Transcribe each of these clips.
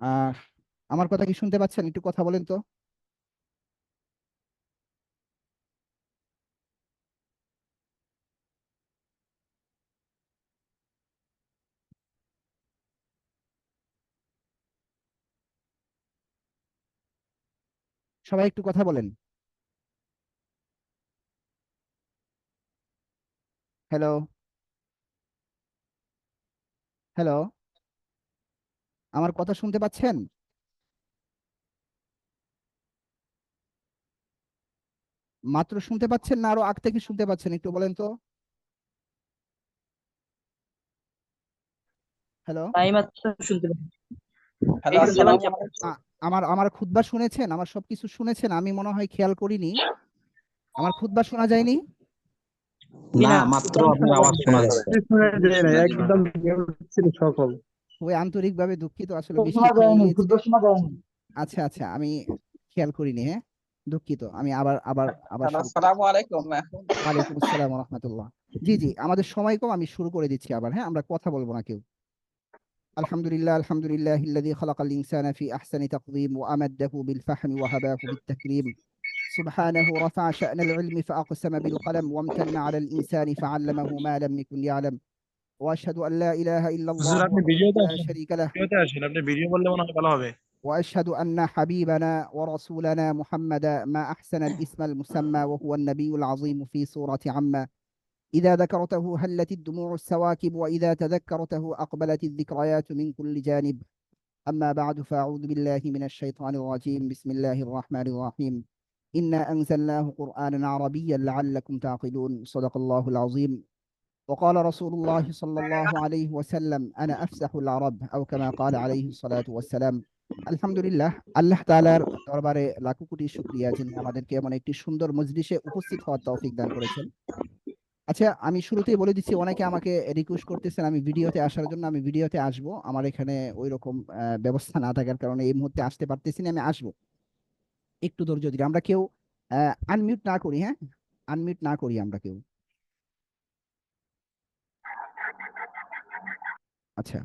আহ আমার কথা কি শুনতে পাচ্ছেন? একটু কথা বলেন তো। সবাই একটু কথা বলেন। হ্যালো, হ্যালো, আমার কথা শুনতে পাচ্ছেন? মাত্র শুনতে পাচ্ছেন না আরো আগ থেকে শুনতে পাচ্ছেন? একটু বলেন তো। হ্যালো। তাই মাত্র শুনতে পাচ্ছি। হ্যালো, এই শুনতে আসসালামু পাচ্ছি আপনি? আলাইকুম। আমার আমার খুতবা শুনেছেন? আমার সবকিছু শুনেছেন? আমি মনে হয় খেয়াল করিনি। আমার খুতবা শোনা যায়নি? জি না, না, মাত্র একদম আপনার শোনা আওয়াজ যাচ্ছে। শোনা যাচ্ছে। শোনা যায় না, একদম ছিল সকল। খুবই আন্তরিকভাবে দুঃখিত, আসলে বৃষ্টি শোনা খেয়ে যায়নি, গিয়েছি। ক্ষুদ্র শোনা যায়নি। আচ্ছা আচ্ছা, আমি খেয়াল করিনি। হ্যাঁ, দুঃখিত। আমি আবার আবার আবার হ্যালো, শুরু করছি। আসসালামু আলাইকুম। ওয়ালাইকুম আসসালাম রহমতুল্লাহ। জি জি, আমাদের সময় কম, আমি শুরু করে দিচ্ছি আবার। হ্যাঁ, আমরা কথা বলবো না কেউ। الحمد لله الحمد لله الذي خلق الإنسان في أحسن تقويم وأمده بالفهم وهباه بالتكريم. سبحانه رفع شأن العلم فأقسم بالقلم وامتن على الإنسان فعلمه ما لم يكن يعلم. وأشهد أن لا إله إلا হুজুর, الله আপনি وحده ভিডিওতে لا আসেন। شريك له. আপনি ভিডিও বললে মনে হয় ভালো হবে। وأشهد أن حبيبنا ورسولنا محمدا ما أحسن الاسم المسمى وهو النبي العظيم في سورة عما. إذا ذكرته هلت الدموع السواكب وإذا تذكرته أقبلت الذكريات من كل جانب. أما بعد فأعوذ بالله من الشيطان الرجيم. بسم الله الرحمن الرحيم. إنا أنزلناه قرآنا عربيا لعلكم تعقلون. صدق الله العظيم. وقال رسول الله صلى الله عليه وسلم أنا أفسح العرب أو كما قال عليه الصلاة والسلام. আলহামদুলিল্লাহ, আল্লাহ তাআলার দরবারে লাখো কোটি শুকরিয়া, যিনি আমাদেরকে এমন একটি সুন্দর মজলিসে উপস্থিত হওয়ার তৌফিক দান করেছেন। আচ্ছা, আমি শুরুতেই বলে দিচ্ছি, অনেকে আমাকে রিকোয়েস্ট করতেছেন আমি ভিডিওতে আসার জন্য। আমি ভিডিওতে আসব, আমার এখানে ওই রকম ব্যবস্থা না থাকার কারণে এই মুহূর্তে আসতে পারতেছি না। আমি আসব, একটু ধৈর্য ধরে। আমরা কেউ আনমিউট না করি, হ্যাঁ, আনমিউট না করি আমরা কেউ। আচ্ছা,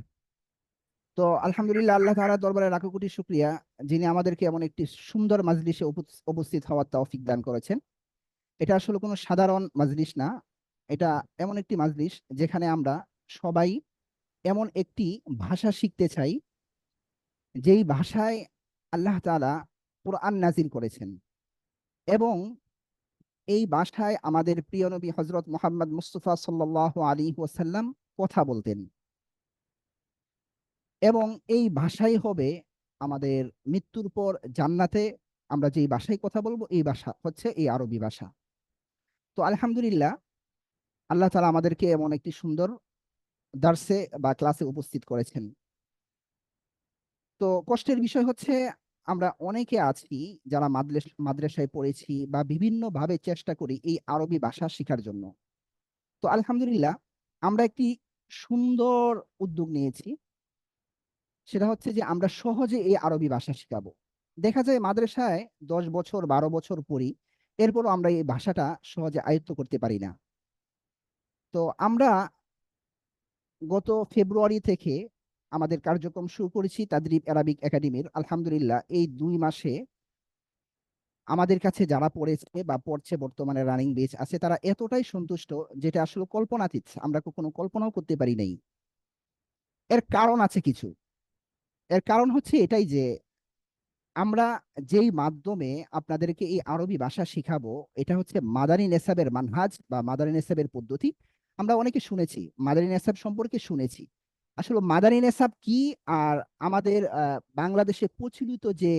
তো আলহামদুলিল্লাহ, আল্লাহ তাআলার দরবারে লাখো কোটি শুকরিয়া, যিনি আমাদেরকে এমন একটি সুন্দর মাজলিসে উপস্থিত হওয়ার তৌফিক দান করেছেন। এটা আসলে কোনো সাধারণ মাজলিস না, এটা এমন একটি মাজলিস যেখানে আমরা সবাই এমন একটি ভাষা শিখতে চাই, যেই ভাষায় আল্লাহ তাআলা কোরআন নাজিল করেছেন, এবং এই ভাষায় আমাদের প্রিয় নবী হজরত মুহাম্মদ মুস্তফা সাল্লাল্লাহু আলাইহি ওয়াসাল্লাম কথা বলতেন। এবং এই ভাষাই হবে আমাদের মৃত্যুর পর জান্নাতে আমরা যেই ভাষায় কথা বলবো, এই ভাষা হচ্ছে এই আরবি ভাষা। তো আলহামদুলিল্লাহ, আল্লাহ তাআলা আমাদেরকে এমন একটি সুন্দর দার্সে বা ক্লাসে উপস্থিত করেছেন। তো কষ্টের বিষয় হচ্ছে, আমরা অনেকে আছি যারা মাদ্রাসায় পড়েছি বা বিভিন্ন ভাবে চেষ্টা করি এই আরবি ভাষা শেখার জন্য। তো আলহামদুলিল্লাহ, আমরা একটি সুন্দর উদ্যোগ নিয়েছি। সেটা হচ্ছে যে আমরা সহজে এই আরবি ভাষা শেখাবো। দেখা যায় মাদ্রাসায় 10 বছর 12 বছর পড়ি, এরপরও আমরা এই ভাষাটা সহজে আয়ত্ত করতে পারি না। তো আমরা গত ফেব্রুয়ারি থেকে আমাদের কার্যক্রম শুরু করেছি তাদরিব অ্যারাবিক একাডেমির। আলহামদুলিল্লাহ, এই 2 মাসে আমাদের কাছে যারা পড়েছে বা পড়ছে, বর্তমানে রানিং বেচ আছে, তারা এতটাই সন্তুষ্ট, যেটা আসলে কল্পনাতীত, আমরা কখনো কল্পনাও করতে পারি নাই। এর কারণ আছে কিছু। এর কারণ হচ্ছে এটাই যে আমরা যেই মাধ্যমে আপনাদেরকে এই আরবি ভাষা শিখাবো, এটা হচ্ছে মাদানী নেসাবের মানহাজ বা মাদানী নেসাবের পদ্ধতি। আমরা অনেকে শুনেছি, মাদানী নেসাব সম্পর্কে শুনেছি। আসলে মাদানী নেসাব কি, আর আমাদের বাংলাদেশে প্রচলিত যে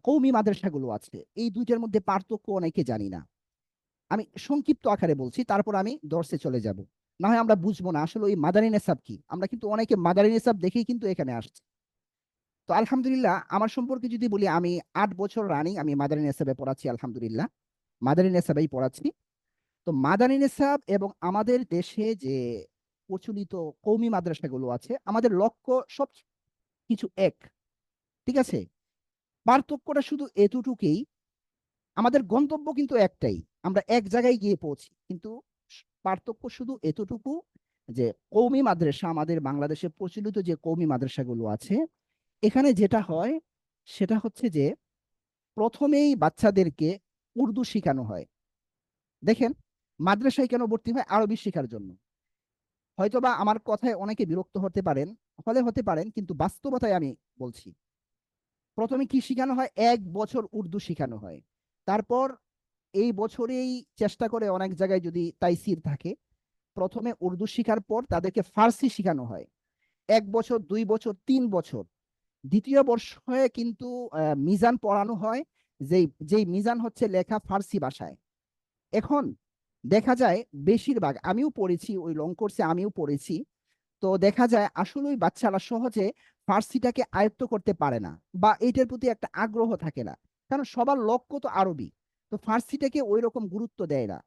কওমি মাদ্রাসাগুলো আছে, এই দুইটার মধ্যে পার্থক্য অনেকে জানি না। আমি সংক্ষিপ্ত আকারে বলছি, তারপর আমি দর্শে চলে যাব। না হয় আমরা বুঝবো না আসলে ওই মাদানী নেসাব কি। আমরা কিন্তু অনেকে মাদানী নেসাব দেখেই কিন্তু এখানে আসছি। তো আলহামদুলিল্লাহ, আমার সম্পর্কে যদি বলি, আমি 8 বছর রানিং আমি মাদানী নেসাবে পড়াচ্ছি। আলহামদুলিল্লাহ, মাদানী নেসাবেই পড়াচ্ছি। তো মাদানী নেসাব এবং আমাদের দেশে যে প্রচলিত কওমি মাদ্রাসাগুলো আছে, আমাদের লক্ষ্য সব কিছু এক, ঠিক আছে? পার্থক্যটা শুধু এতটুকুই, আমাদের গন্তব্য কিন্তু একটাই, আমরা এক জায়গায় গিয়ে পৌঁছি। কিন্তু পার্থক্য শুধু এতটুকু যে কওমি মাদ্রাসা, আমাদের বাংলাদেশে প্রচলিত যে কওমি মাদ্রাসাগুলো আছে, এখানে যেটা হয় সেটা হচ্ছে যে প্রথমেই বাচ্চাদেরকে উর্দু শেখানো হয়। দেখেন, মাদ্রাসায় কেন ভর্তি হয়? আরবি শেখার জন্য। হয়তোবা আমার কথায় অনেকে বিরক্ত হতে পারেন, কিন্তু বাস্তবতায় আমি বলছি। প্রথমে কি শেখানো হয়? 1 বছর উর্দু শেখানো হয়। তারপর এই বছরেই চেষ্টা করে, অনেক জায়গায় যদি তাইসির থাকে, প্রথমে উর্দু শেখার পর তাদেরকে ফার্সি শেখানো হয়। 1 বছর, 2 বছর, 3 বছর। দ্বিতীয় বর্ষে কিন্তু মিজান পড়ানো হয়, যেই যেই মিজান হচ্ছে লেখা ফার্সি ভাষায়। এখন দেখা যায়, বেশিরভাগ আমিও পড়েছি, ওই লং কোর্সে আমিও পড়েছি, তো দেখা যায় আসলে ওই বাচ্চারা সহজে ফার্সিটাকে আয়ত্ত করতে পারে না, বা এটার প্রতি একটা আগ্রহ থাকে না। কারণ সবার লক্ষ্য তো আরবি, তো ফার্সিটাকে ওই রকম গুরুত্ব দেয় না।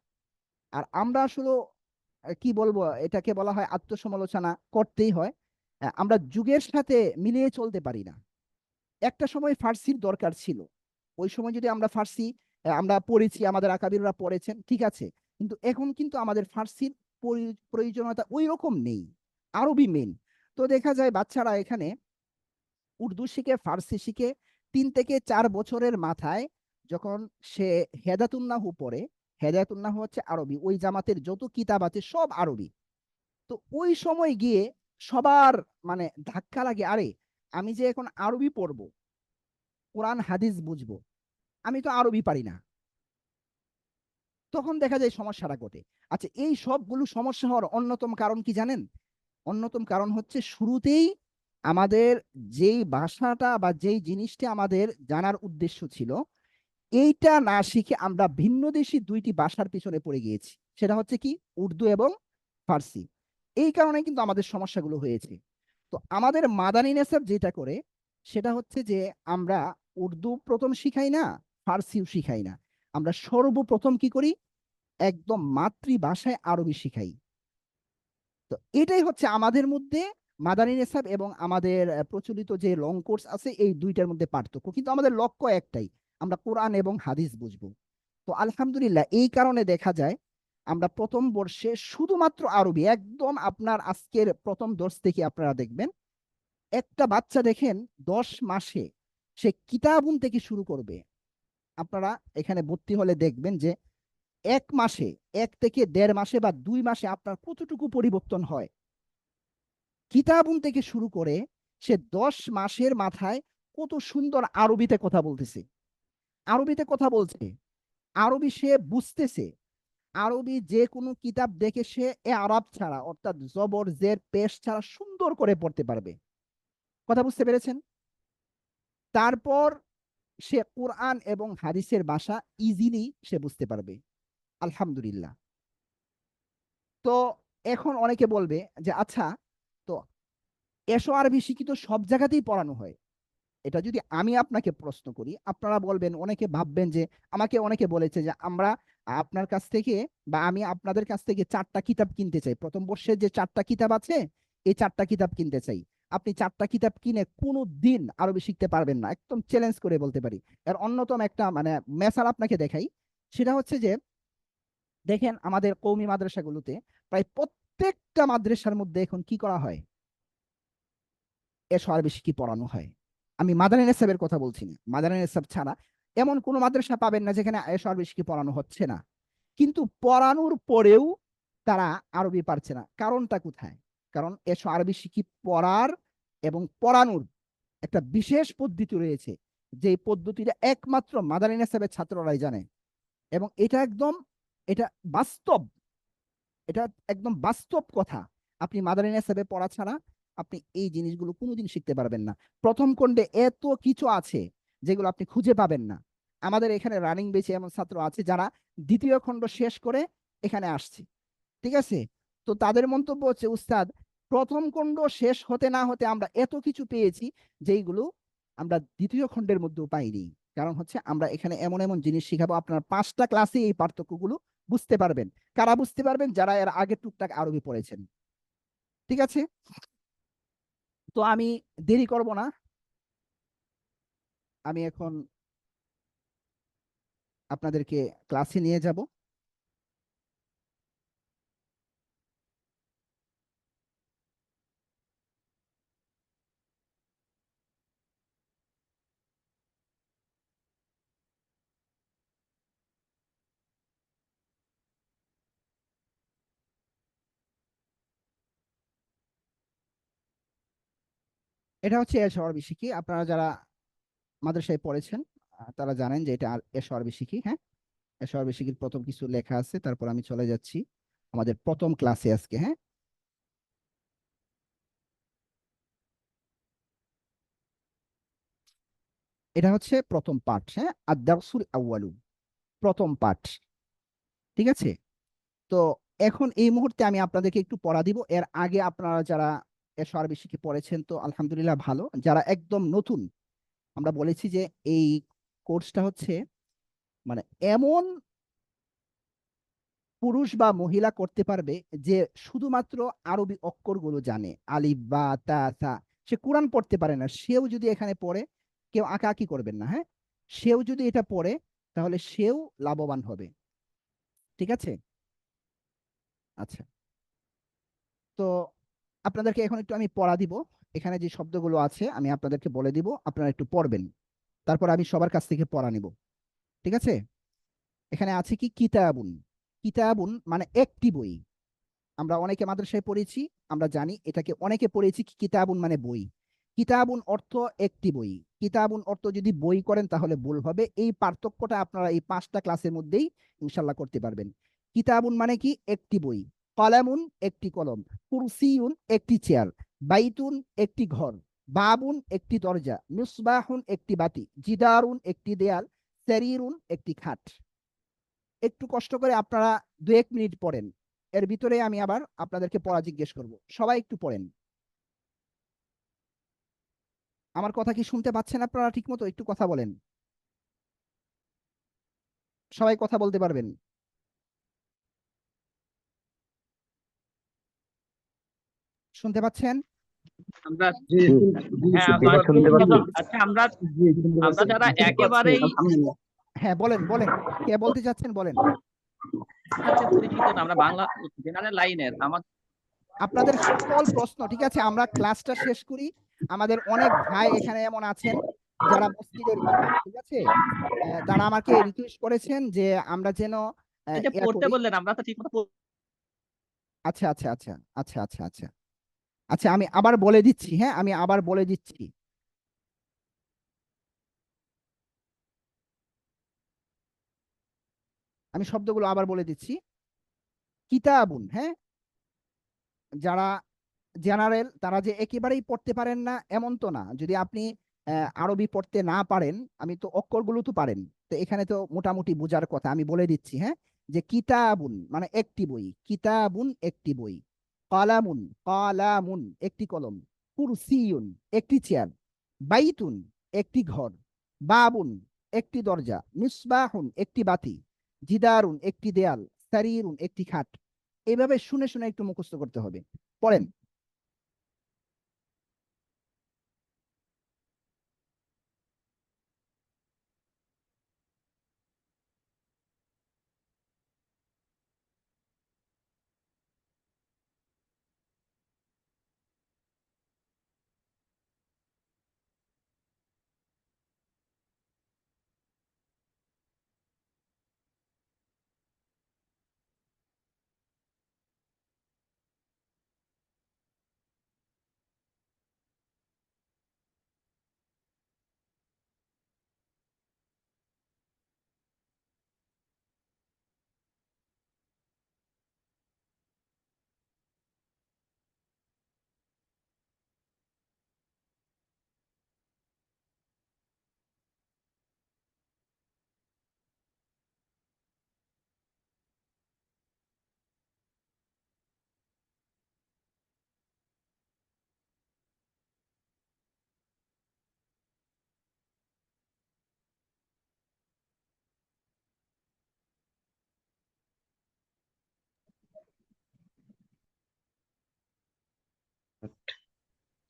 আর আমরা আসলে কি বলবো, এটাকে বলা হয় আত্মসমালোচনা করতেই হয়। আমরা যুগের সাথে মিলিয়ে চলতে পারি না। একটা সময় ফার্সির দরকার ছিল, ওই সময় যদি আমরা ফার্সি আমরা পড়েছি, আমাদের আকাবিররা পড়েছেন, ঠিক আছে। কিন্তু এখন কিন্তু আমাদের ফার্সির প্রয়োজনীয়তা ওই রকম নেই, আরবি মেন। তো দেখা যায় বাচ্চারা এখানে উর্দু শিখে, ফার্সি শিখে, 3 থেকে 4 বছরের মাথায় যখন সে হেদাতুন্নাহু পড়ে, হেদায়তুন্নাহু হচ্ছে আরবি, ওই জামাতের যত কিতাব আছে সব আরবি। তো ওই সময় গিয়ে সবার মানে ধাক্কা লাগে, আরে আমি যে এখন আরবি পড়বো, কোরআন হাদিস বুঝবো, আমি তো আরবি পারি না। তখন দেখা যায় সমস্যাটা ঘটে। আচ্ছা, এই সবগুলো সমস্যা হওয়ার অন্যতম কারণ কি জানেন? অন্যতম কারণ হচ্ছে শুরুতেই আমাদের যেই ভাষাটা বা যেই জিনিসটা আমাদের জানার উদ্দেশ্য ছিল, এইটা না শিখে আমরা ভিন্নদেশী 2টি ভাষার পিছনে পড়ে গিয়েছি। সেটা হচ্ছে কি? উর্দু এবং ফার্সি। এই কারণে কিন্তু আমাদের সমস্যাগুলো হয়েছে। তো আমাদের মাদানী নেসাব যেটা করে, সেটা হচ্ছে যে আমরা উর্দু প্রথম শিখাই না, ফার্সিও শিখাই না। আমরা সর্বপ্রথম কি করি? একদম মাতৃভাষায় আরবি শিখাই। তো এটাই হচ্ছে আমাদের মধ্যে মাদানী নেসাব এবং আমাদের প্রচলিত যে লং কোর্স আছে, এই দুইটার মধ্যে পার্থক্য, কিন্তু আমাদের লক্ষ্য একটাই, আমরা কোরআন এবং হাদিস বুঝবো। তো আলহামদুলিল্লাহ, এই কারণে দেখা যায় আমরা প্রথম বর্ষে শুধুমাত্র আরবি, একদম আপনার আজকের প্রথম দর্শ থেকে আপনারা দেখবেন একটা বাচ্চা দেখেন 10 মাসে সে কিতাবুন থেকে শুরু করবে। আপনারা এখানে ভর্তি হলে দেখবেন যে 1 মাসে, 1 থেকে 1.5 মাসে বা 2 মাসে আপনার কতটুকু পরিবর্তন হয়। কিতাবুন থেকে শুরু করে সে 10 মাসের মাথায় কত সুন্দর আরবিতে কথা বলতেছে, আরবিতে কথা বলছে, আরবি সে বুঝতেছে। আরবি যে কোনো কিতাব দেখে সে আরব ছাড়া, অর্থাৎ জবর জের পেশ ছাড়া সুন্দর করে পড়তে পারবে। কথা বুঝতে পেরেছেন? তারপর সে কোরআন এবং হাদিসের ভাষা ইজিলি সে বুঝতে পারবে। আলহামদুলিল্লাহ। তো এখন অনেকে বলবে যে আচ্ছা, তো এসো আরবি শিক্ষিত সব জায়গাতেই পড়ানো হয়, এটা যদি আমি আপনাকে প্রশ্ন করি, আপনারা বলবেন, অনেকে ভাববেন যে আমাকে অনেকে বলেছে যে আমরা আপনার কাছ থেকে বা আমি আপনাদের কাছ থেকে 4টা কিতাব কিনতে চাই, প্রথম বর্ষের যে 4টা কিতাব আছে, এই 4টা কিতাব কিনতে চাই। আপনি 4টা কিতাব কিনে কোনো দিন আরবি শিখতে পারবেন না, একদম চ্যালেঞ্জ করে বলতে পারি। এর অন্যতম একটা মানে মেসাল আপনাকে দেখাই। সেটা হচ্ছে যে দেখেন, আমাদের কওমি মাদ্রাসাগুলোতে প্রায় প্রত্যেকটা মাদ্রাসার মধ্যে এখন কি করা হয়? এসো আরবি শিখি পড়ানো হয়। আমি মাদানী নেসাবের কথা বলছি না, মাদানী নেসাব ছাড়া এমন কোনো মাদ্রাসা পাবেন না যেখানে এসো আরবি শিখি পড়ানো হচ্ছে না। কিন্তু পড়ানোর পরেও তারা আরবি পারছে না, কারণটা কোথায়? কারণ এসো আরবি শিখি পড়ার এবং পড়ানোর একটা বিশেষ পদ্ধতি রয়েছে, যে পদ্ধতিটা একমাত্র মাদানী নেসাবের ছাত্ররাই জানে। এবং এটা বাস্তব, এটা একদম বাস্তব কথা। আপনি মাদানী নেসাবে পড়া ছাড়া আপনি এই জিনিসগুলো কোনোদিন শিখতে পারবেন না। প্রথম খণ্ডে এত কিছু আছে যেগুলো আপনি খুঁজে পাবেন না। আমাদের এখানে রানিং বেচে এমন ছাত্র আছে যারা 2য় খণ্ড শেষ করে এখানে আসছে, ঠিক আছে। তো তাদের মন্তব্য হচ্ছে, উস্তাদ, প্রথম খণ্ড শেষ হতে না হতে আমরা এত কিছু পেয়েছি যেইগুলো আমরা 2য় খণ্ডের মধ্যেও পাইনি। কারণ হচ্ছে আমরা এখানে এমন এমন জিনিস শিখাবো, আপনার 5টা ক্লাসে এই পার্থক্যগুলো বুঝতে পারবেন। কারা বুঝতে পারবেন? যারা এর আগে টুকটাক আরবি পড়েছেন, ঠিক আছে। তো আমি দেরি করব না, আমি এখন আপনাদেরকে ক্লাসে নিয়ে যাব। এটা হচ্ছে এস আরবি শিখি। আপনারা যারা মাদ্রাসায় পড়েছেন তারা জানেন যে এটা এস আরবি শিখি। হ্যাঁ, এস আরবি শিখির প্রথম কিছু লেখা আছে, তারপর আমি চলে যাচ্ছি আমাদের প্রথম ক্লাসে আজকে। হ্যাঁ, এটা হচ্ছে প্রথম পাঠ। হ্যাঁ, আদ-দারসুল আউয়ালু, প্রথম পাঠ। ঠিক আছে? তো এখন এই মুহূর্তে আমি আপনাদেরকে একটু পড়া দিব। এর আগে আপনারা যারা এস আরবি শিখে পড়েছেন তো আলহামদুলিল্লাহ ভালো। যারা একদম নতুন, আমরা বলেছি যে এই কোর্সটা হচ্ছে মানে এমন পুরুষ বা মহিলা করতে পারবে যে শুধুমাত্র আরবি অক্ষরগুলো জানে, আলিফ বা তা সা। সে কোরআন পড়তে পারে না, সেও যদি এখানে পড়ে, কেউ আঁকাআঁকি করবেন না। হ্যাঁ, সেও যদি এটা পড়ে তাহলে সেও লাভবান হবে। ঠিক আছে? আচ্ছা, তো আপনাদেরকে এখন একটু আমি পড়া দিব। এখানে যে শব্দগুলো আছে আমি আপনাদেরকে বলে দিব, আপনারা একটু পড়বেন, তারপর আমি সবার কাছ থেকে পড়া নিব। ঠিক আছে? এখানে আছে কি কিতাবুন। কিতাবুন মানে একটি বই। আমরা অনেকে মাদ্রাসায় পড়েছি, আমরা জানি এটাকে অনেকে পড়েছি কি কিতাবুন মানে বই। কিতাবুন অর্থ একটি বই। কিতাবুন অর্থ যদি বই করেন তাহলে ভুল হবে। এই পার্থক্যটা আপনারা এই 5টা ক্লাসের মধ্যেই ইনশাল্লাহ করতে পারবেন। কিতাবুন মানে কি একটি বই, কলামুন একটি কলম, কুরসিউন একটি চেয়ার, বাইতুন একটি ঘর, বাবুন একটি দরজা, মিসবাহুন একটি বাতি, জিদারুন একটি দেয়াল, সেরিরুন একটি খাট। একটু কষ্ট করে আপনারা 2-1 মিনিট পড়েন। এর ভিতরে আমি আবার আপনাদেরকে পড়া জিজ্ঞেস করব, সবাই একটু পড়েন। আমার কথা কি শুনতে পাচ্ছেন আপনারা ঠিক মতো? একটু কথা বলেন, সবাই কথা বলতে পারবেন? শুনতে পাচ্ছেন? আমরা জি হ্যাঁ শুনতে পাচ্ছি। শুনতে পাচ্ছি। আচ্ছা আমরা জি শুনতে আমরা পাচ্ছি। যারা একেবারেই হ্যাঁ, বলেন বলেন, কে বলতে চাচ্ছেন বলেন। সাথে পরিচিত না, আমরা বাংলা জেনারেল লাইনের আমার আপনাদের সকল প্রশ্ন, ঠিক আছে, আমরা ক্লাসটা শেষ করি। আমাদের অনেক ভাই এখানে এমন আছেন যারা মসজিদের ইমাম। ঠিক আছে? তারা আমাকে রিকোয়েস্ট করেছেন যে আমরা যেন এই যে ইয়া পড়তে করি। বললেন আমরা তো ঠিক মতো আচ্ছা আচ্ছা আচ্ছা আচ্ছা আচ্ছা আচ্ছা আচ্ছা, আমি আবার বলে দিচ্ছি। হ্যাঁ, আমি আবার বলে দিচ্ছি। আমি শব্দগুলো আবার বলে দিচ্ছি। কিতাবুন, হ্যাঁ, যারা জেনারেল তারা যে একেবারেই পড়তে পারেন না এমন তো না। যদি আপনি আরবি পড়তে না পারেন, আমি তো অক্ষরগুলো তো পারেন, তো এখানে তো মোটামুটি বোঝার কথা। আমি বলে দিচ্ছি। হ্যাঁ, যে কিতাবুন মানে একটি বই, কিতাবুন একটি বই, কলামুন কলামুন একটি কলম, কুরসিউন একটি চেয়ার, বাইতুন একটি ঘর, বাবুন একটি দরজা, মিসবাহুন একটি বাতি, জিদারুন একটি দেয়াল, সারিরুন একটি খাট। এইভাবে শুনে শুনে একটু মুখস্থ করতে হবে। পড়েন।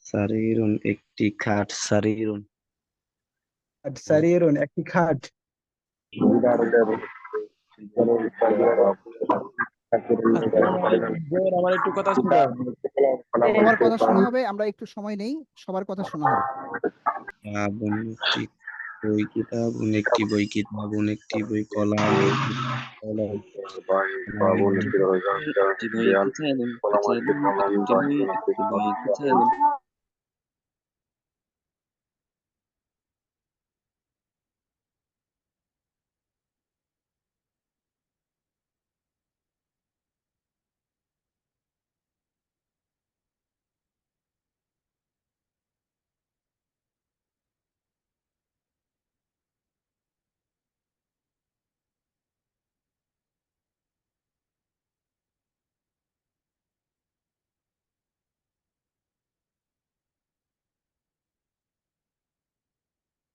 সারিরুন একটি খাট সারিরুন সারিরুন একটি খাট। আসসালামু আলাইকুম জোর, আমার একটু কথা ছিল। সবার কথা শোনা হবে, আমরা একটু সময় নেই, সবার কথা শোনা হবে। কিতাবুন একটি বই কিতাবুন একটি বই কিতাবুন একটি বই কলাম একটি কলম একটি বই কিতাবুন কিতাবুন একটি বই একটি বই কিতাবুন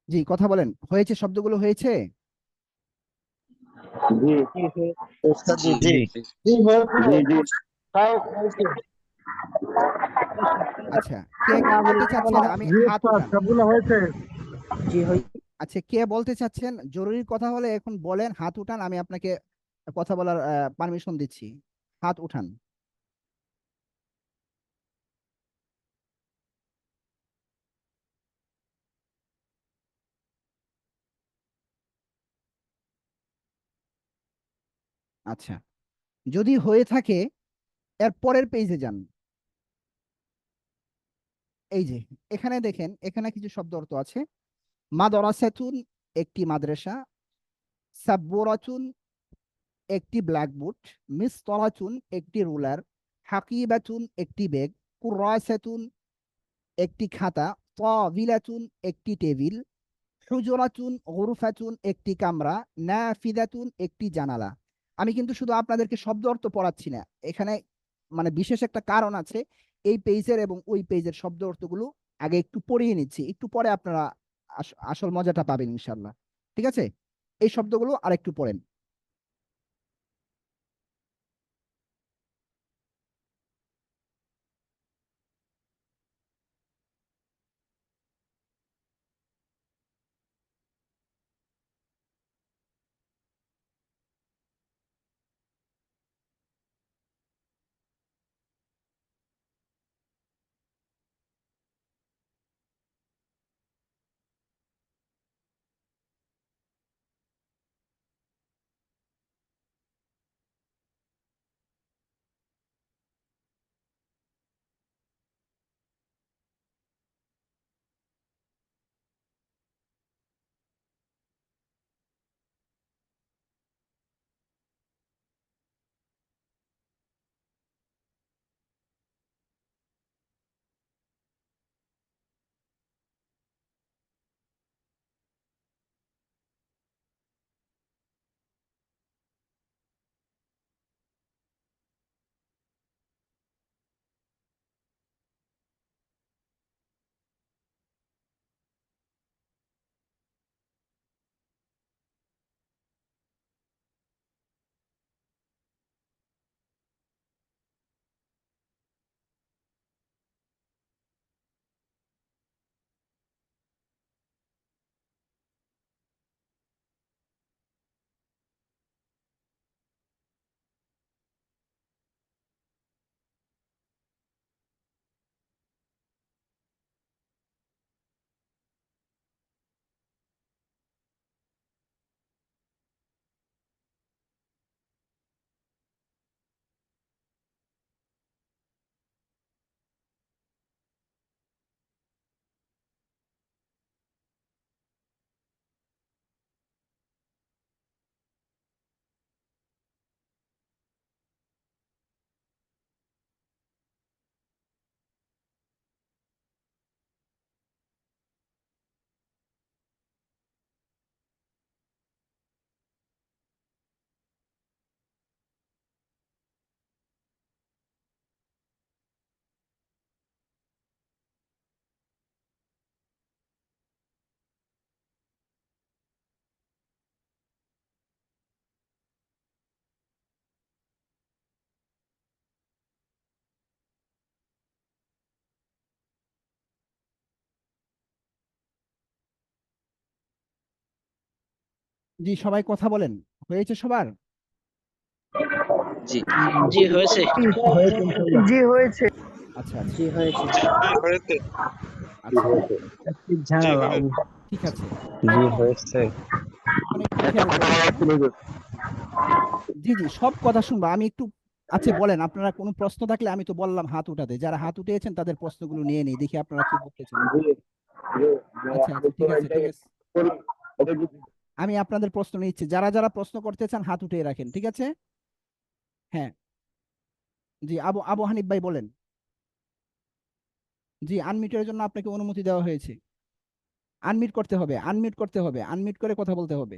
জি, কথা বলেন, হয়েছে, শব্দগুলো হয়েছে? জি ওস্তাদ জি জি জি জি জি তাও হয়েছে। আচ্ছা, কে কে বলতে চাচ্ছেন? আমি জি হাত ওস্তাদ উঠান। সবগুলো হয়েছে। জি হয়। আচ্ছা, কে বলতে চাচ্ছেন? জরুরি কথা হলে এখন বলেন, হাত উঠান, আমি আপনাকে কথা বলার পারমিশন দিচ্ছি। হাত উঠান। আচ্ছা, যদি হয়ে থাকে এর পরের পেজে যান। এই যে, এখানে দেখেন, এখানে কিছু শব্দ অর্থ আছে। মাদ্রাসাতুন একটি মাদ্রাসা, সাব্বুরাতুন একটি ব্ল্যাকবোর্ড, মিসতরাতুন একটি রুলার, হাকিবাতুন একটি ব্যাগ, কুরাসাতুন একটি খাতা, তাবিলাতুন একটি টেবিল, হুজরাতুন গুরফাতুন একটি কামরা, নাফিদাতুন একটি জানালা। আমি কিন্তু শুধু আপনাদেরকে শব্দ অর্থ পড়াচ্ছি না, এখানে মানে বিশেষ একটা কারণ আছে। এই পেজের এবং ওই পেজের শব্দ অর্থগুলো আগে একটু পড়িয়ে নিচ্ছি, একটু পরে আপনারা আসল মজাটা পাবেন ইনশাল্লাহ। ঠিক আছে, এই শব্দগুলো আরেকটু পড়েন। জি, সবাই কথা বলেন, হয়েছে সবার? জি জি হয়েছে। হয়েছে ইনশাআল্লাহ। জি হয়েছে। আচ্ছা আচ্ছা জি হয়েছে। হয়েছে আচ্ছা, একটি জানালা ঠিক আছে, জি হয়েছে। এখন একটু খেয়াল করেন। জি জি, সব কথা শুনবো আমি একটু। আচ্ছা বলেন, আপনারা কোনো প্রশ্ন থাকলে, আমি তো বললাম হাত উঠাতে, যারা হাত উঠিয়েছেন তাদের প্রশ্নগুলো নিয়ে নেই, দেখি আপনারা কি বলতেছেন। জি জি আচ্ছা আচ্ছা, ঠিক আছে ঠিক আছে, আমি আপনাদের প্রশ্ন নিচ্ছি, যারা যারা প্রশ্ন করতে চান হাত উঠিয়ে রাখেন, ঠিক আছে? হ্যাঁ, জি, আবু আবু হানিফ ভাই বলেন। জি, আনমিউটের জন্য আপনাকে অনুমতি দেওয়া হয়েছে। আনমিউট করতে হবে, আনমিউট করতে হবে, আনমিউট করে কথা বলতে হবে।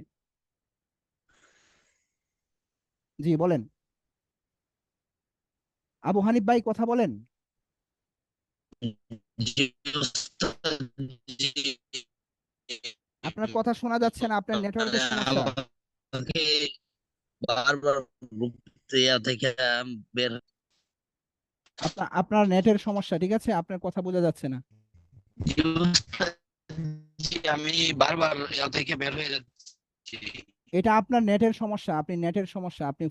জি বলেন, আবু হানিফ ভাই কথা বলেন। জি ওস্তাদ, জি আপনার কথা শোনা যাচ্ছে না, আপনার নেটওয়ার্কের সমস্যা। আমাকে বারবার গ্রুপ থেকে বের আপনার নেটের সমস্যা, ঠিক আছে, আপনার কথা বোঝা যাচ্ছে না। জি, আমি বারবার থেকে বের হয়ে যাচ্ছি, এটা আপনার নেটের সমস্যা, আপনি নেটের সমস্যা, আপনি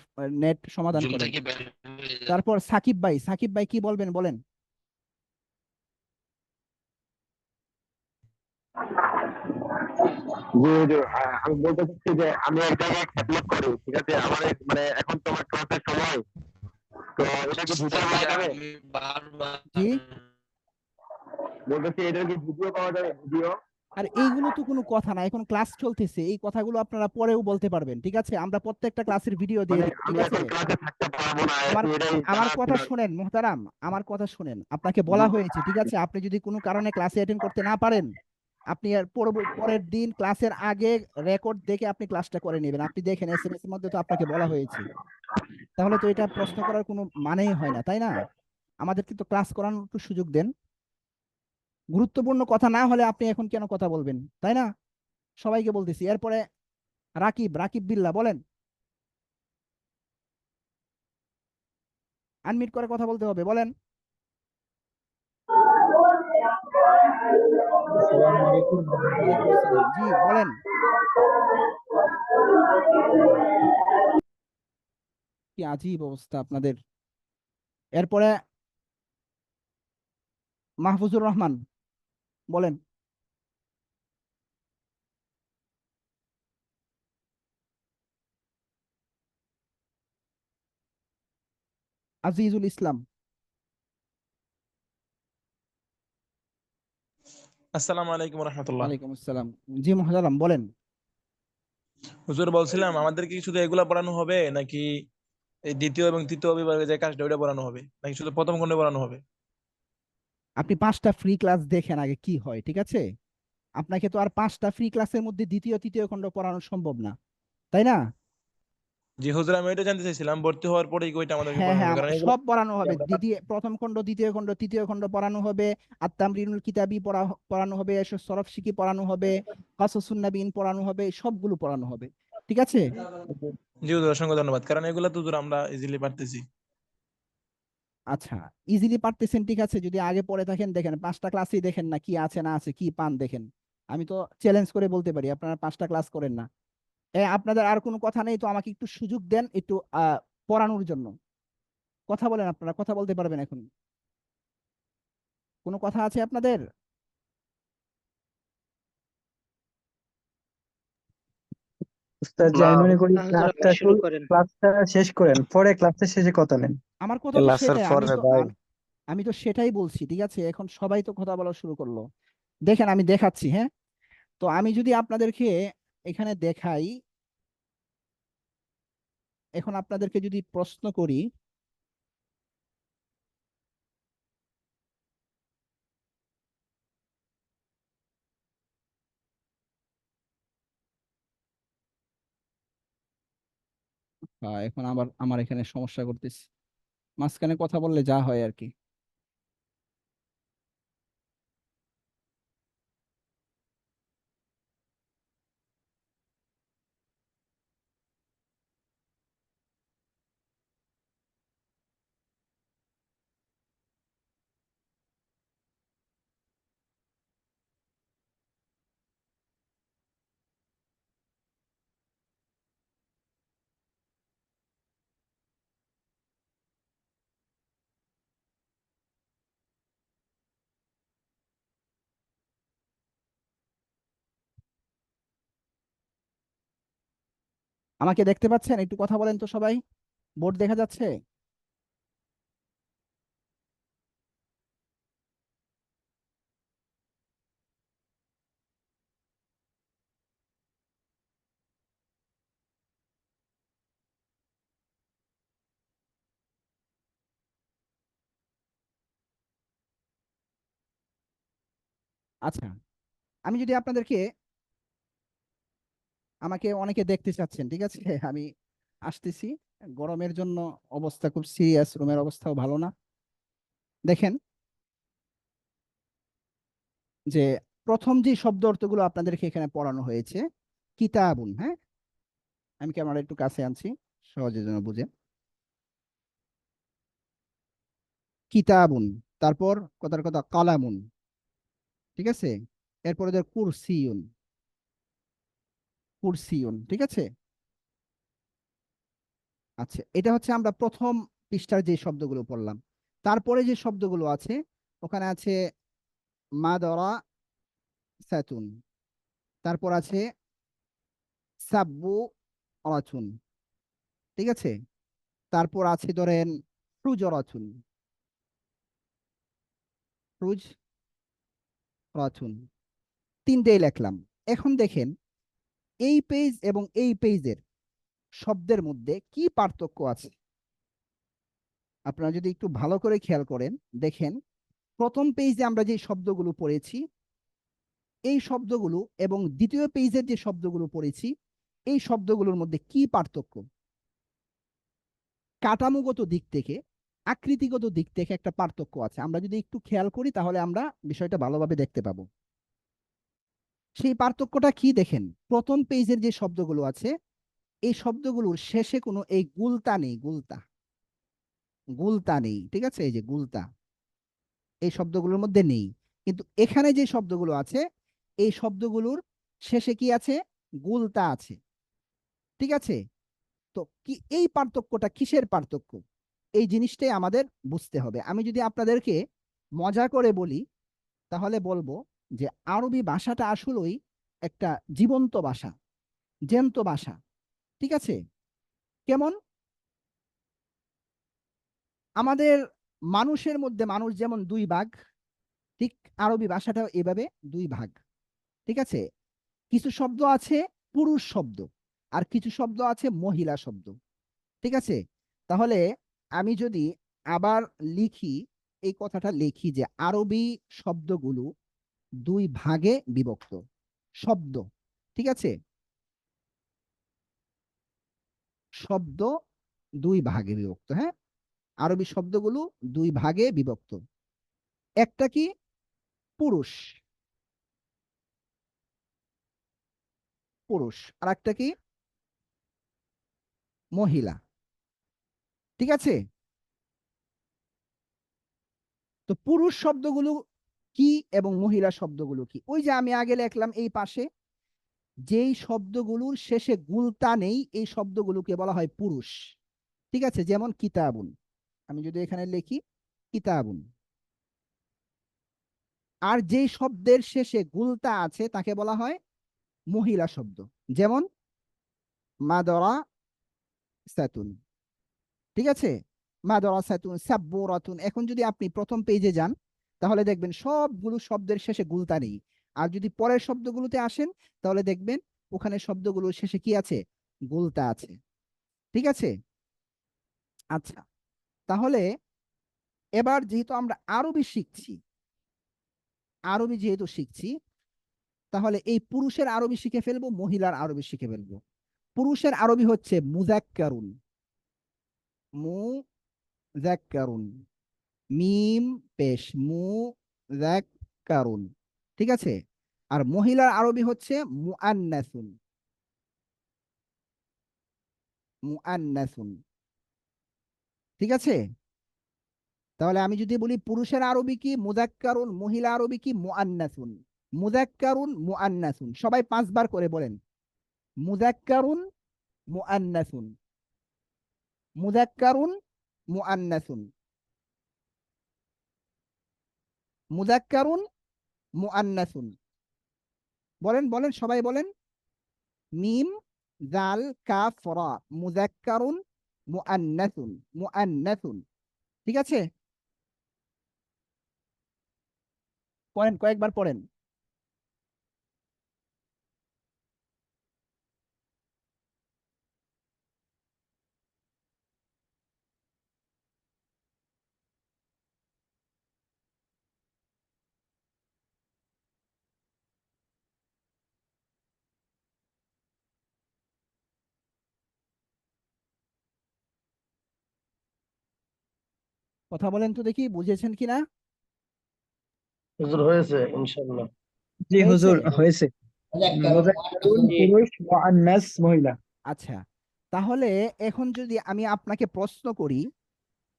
নেট সমাধান জুম করেন। থেকে বের হয়ে যাচ্ছি। তারপর সাকিব ভাই কি বলবেন বলেন। জি জি, আমি বলতে চাচ্ছি যে আমি এক জায়গায় খেদমত করি, ঠিক আছে, আমার মানে এখন তো আমার ক্লাসের সময়, তো এটা কি ভিডিও পাওয়া যাবে? আমি বারবার জি, বলতেছি এটা কি ভিডিও পাওয়া যাবে, ভিডিও? আর এইগুলো তো কোনো কথা না, এখন ক্লাস চলতেছে, এই কথাগুলো আপনারা পরেও বলতে পারবেন, ঠিক আছে, আমরা প্রত্যেকটা ক্লাসের ভিডিও দিয়ে মানে দিই, ঠিক আমি আছে। এখন ক্লাসে থাকতে পারবো না, আমার এটাই আমার তারা কথা শুনেন মোহতারাম, আমার কথা শুনেন, আপনাকে বলা হয়েছে, ঠিক আছে, আপনি যদি কোনো কারণে ক্লাসে অ্যাটেন্ড করতে না পারেন, আপনি আর পরের দিন ক্লাসের আগে রেকর্ড দেখে আপনি ক্লাসটা করে নেবেন, আপনি দেখেন এসএমএস এর মধ্যে তো আপনাকে বলা হয়েছে। তাহলে তো এটা প্রশ্ন করার কোনো মানেই হয় না, তাই না? আমাদেরকে তো ক্লাস করানোর একটু সুযোগ দেন। গুরুত্বপূর্ণ কথা না হলে আপনি এখন কেন কথা বলবেন, তাই না? সবাইকে বলতেছি। এরপরে রাকিব বিল্লাহ বলেন। আনমিউট করে কথা বলতে হবে, বলেন। ওয়ালাইকুম আসসালাম, জি বলেন। কি আজীব অবস্থা আপনাদের। এরপরে মাহফুজুর রহমান বলেন। আজিজুল ইসলাম। আসসালামু আলাইকুম রহমতুল্লাহ। ওয়ালাইকুম আসসালাম, জি মুহতারাম বলেন। হুজুর বলছিলাম আমাদের কি শুধু এগুলা পড়ানো হবে নাকি এই দ্বিতীয় এবং তৃতীয় বিভাগে যে কাজটা ওইটা পড়ানো হবে নাকি শুধু প্রথম খণ্ডে পড়ানো হবে? আপনি 5টা ফ্রি ক্লাস দেখেন আগে কি হয়, ঠিক আছে। আপনাকে তো আর 5টা ফ্রি ক্লাসের মধ্যে দ্বিতীয় তৃতীয় খণ্ড পড়ানো সম্ভব না, তাই না? জি হুজুর, আমি ওইটা জানতে চাইছিলাম ভর্তি হওয়ার পরেই কি ওইটা আমাদেরকে হ্যাঁ পড়ানো হ্যাঁ, হবে, কারণ এগুলো সব পড়ানো হবে, আমরা প্রথম খণ্ড দ্বিতীয় খণ্ড তৃতীয় খণ্ড পড়ানো হবে। আত-তামরিনুল কিতাবী পড়ানো হবে, এসব সরফ শিকি পড়ানো হবে, কাসাসুন নাবিয়িন পড়ানো হবে, সবগুলো পড়ানো হবে, ঠিক আছে। জি হুজুর, অসংখ্য ধন্যবাদ, কারণ এগুলা তো হুজুর আমরা ইজিলি পারতেছি। আচ্ছা, ইজিলি পারতেছেন, ঠিক আছে, যদি আগে পড়ে থাকেন দেখেন 5টা ক্লাসই দেখেন না, কি আছে না আছে কি পান দেখেন। আমি তো চ্যালেঞ্জ করে বলতে পারি আপনারা 5টা ক্লাস করেন না। আপনাদের আর কোনো কথা নেই তো আমাকে একটু সুযোগ দেন একটু পড়ানোর জন্য। কথা বলেন, আপনারা কথা বলতে পারবেন এখন। কোনো কথা আছে আপনাদের? উস্তাদ না, যাই মনে করি হুজুর, আপনি শুরু করেন। ক্লাসটা শেষ করেন, পরে ক্লাসের শেষে কথা নেন। আমার কথা তো ক্লাসের সেটাই, পরে ভাই। আমি তো সেটাই বলছি, ঠিক আছে, এখন সবাই তো কথা বলা শুরু করলো। দেখেন আমি দেখাচ্ছি, হ্যাঁ। তো আমি যদি আপনাদেরকে এখানে দেখাই, এখন আপনাদেরকে যদি প্রশ্ন করি, এখন আবার আমার এখানে সমস্যা করতেছে, মাঝখানে কথা বললে যা হয় আর কি। আমাকে দেখতে পাচ্ছেন? একটু কথা বলেন তো সবাই। বোর্ড দেখা যাচ্ছে? আচ্ছা, আমি যদি আপনাদেরকে, আমাকে অনেকে দেখতে চাচ্ছেন, ঠিক আছে, আমি আসতেছি। গরমের জন্য অবস্থা খুব সিরিয়াস, রুমের অবস্থাও ভালো না। দেখেন যে প্রথম যে শব্দ অর্থগুলো আপনাদেরকে এখানে পড়ানো হয়েছে, কিতাবুন, হ্যাঁ, আমি ক্যামেরা একটু কাছে আনছি সহজে যেন বুঝেন। কিতাবুন, তারপর কথার কথা কালামুন, ঠিক আছে, এরপরে ধর কুরসিউন, কুরসিউন, ঠিক আছে। আচ্ছা, এটা হচ্ছে আমরা প্রথম পৃষ্ঠার যে শব্দগুলো পড়লাম। তারপরে যে শব্দগুলো আছে ওখানে আছে মাদরা সাতুন, তারপর আছে সাব্বু অরাচুন, ঠিক আছে, তারপর আছে ধরেন হুজরাতুন, হুজ রাতুন, তিনটেই লিখলাম। এখন দেখেন এই পেজ এবং এই পেজের শব্দের মধ্যে কি পার্থক্য আছে। আপনারা যদি একটু ভালো করে খেয়াল করেন, দেখেন প্রথম পেজে আমরা যে শব্দগুলো পড়েছি এই শব্দগুলো এবং দ্বিতীয় পেজের যে শব্দগুলো পড়েছি এই শব্দগুলোর মধ্যে কি পার্থক্য। কাঠামোগত দিক থেকে, আকৃতিগত দিক থেকে একটা পার্থক্য আছে। আমরা যদি একটু খেয়াল করি তাহলে আমরা বিষয়টা ভালোভাবে দেখতে পাবো। সেই পার্থক্যটা কি দেখেন, প্রথম পেজের যে শব্দগুলো আছে এই শব্দগুলোর শেষে কোনো এই গুলতা নেই, গুলতা, গুলতা নেই, ঠিক আছে, এই যে গুলতা এই শব্দগুলোর মধ্যে নেই। কিন্তু এখানে যে শব্দগুলো আছে এই শব্দগুলোর শেষে কি আছে, গুলতা আছে, ঠিক আছে। তো কি এই পার্থক্যটা কিসের পার্থক্য, এই জিনিসটাই আমাদের বুঝতে হবে। আমি যদি আপনাদেরকে মজা করে বলি তাহলে বলবো যে আরবি ভাষাটা আসলেই একটা জীবন্ত ভাষা, জ্যান্ত ভাষা, ঠিক আছে। কেমন, আমাদের মানুষের মধ্যে মানুষ যেমন দুই ভাগ, ঠিক আরবি ভাষাটাও এভাবে দুই ভাগ, ঠিক আছে। কিছু শব্দ আছে পুরুষ শব্দ আর কিছু শব্দ আছে মহিলা শব্দ, ঠিক আছে। তাহলে আমি যদি আবার লিখি, এই কথাটা লিখি যে আরবি শব্দগুলো দুই ভাগে বিভক্ত শব্দ, ঠিক আছে, শব্দ দুই ভাগে বিভক্ত, হ্যাঁ, আরবি শব্দগুলো দুই ভাগে বিভক্ত। একটা কি পুরুষ, পুরুষ, আর একটা কি মহিলা, ঠিক আছে। তো পুরুষ শব্দগুলো কি এবং মহিলা শব্দগুলো কি, ওই যে আমি আগে লিখলাম এই পাশে যেই শব্দগুলোর শেষে গুলতা নেই এই শব্দগুলোকে বলা হয় পুরুষ, ঠিক আছে। যেমন কিতাবুন, আমি যদি এখানে লিখি কিতাবুন। আর যেই শব্দের শেষে গুলতা আছে তাকে বলা হয় মহিলা শব্দ, যেমন মাদরা সাতুন, ঠিক আছে, মাদরা সাতুন, সাব্বুরাতুন। এখন যদি আপনি প্রথম পেজে যান তাহলে দেখবেন সবগুলো শব্দের শেষে গুলতা নেই। আর যদি পরের শব্দগুলোতে আসেন তাহলে দেখবেন ওখানে শব্দগুলোর শেষে কি আছে, গুলতা আছে, ঠিক আছে। আচ্ছা, তাহলে এবার যেহেতু আমরা আরবি শিখছি, আরবি যেহেতু শিখছি তাহলে এই পুরুষের আরবি শিখে ফেলবো, মহিলার আরবি শিখে ফেলবো। পুরুষের আরবি হচ্ছে মুযাক্কারুন, মুযাক্কারুন, মিম পেশ, মুযাক্কারুন, ঠিক আছে। আর মহিলার আরবি হচ্ছে মুআন্নাসুন, মুআন্নাসুন, ঠিক আছে। তাহলে আমি যদি বলি পুরুষের আরবি কি মুযাক্কারুন, মহিলা আরবি কি মুআন্নাসুন। মুযাক্কারুন মুআন্নাসুন, সবাই 5 বার করে বলেন, মুযাক্কারুন মুআন্নাসুন, মুযাক্কারুন মুআন্নাসুন, মুযাক্কারুন মুআন্নাসুন। বলেন বলেন সবাই বলেন, মিম জাল কাফ রা, মুযাক্কারুন মুআন্নাসুন, মুআন্নাসুন, ঠিক আছে। পড়েন, কয়েকবার পড়েন। কথা বলেন তো দেখি বুঝেছেন কিনা। হুজুর হয়েছে ইনশাআল্লাহ। জি হুজুর হয়েছে? হয়েছে। মুজাক্কারুন পুরুষ, মুআন্নাস মহিলা। আচ্ছা, তাহলে এখন যদি আমি আপনাকে প্রশ্ন করি,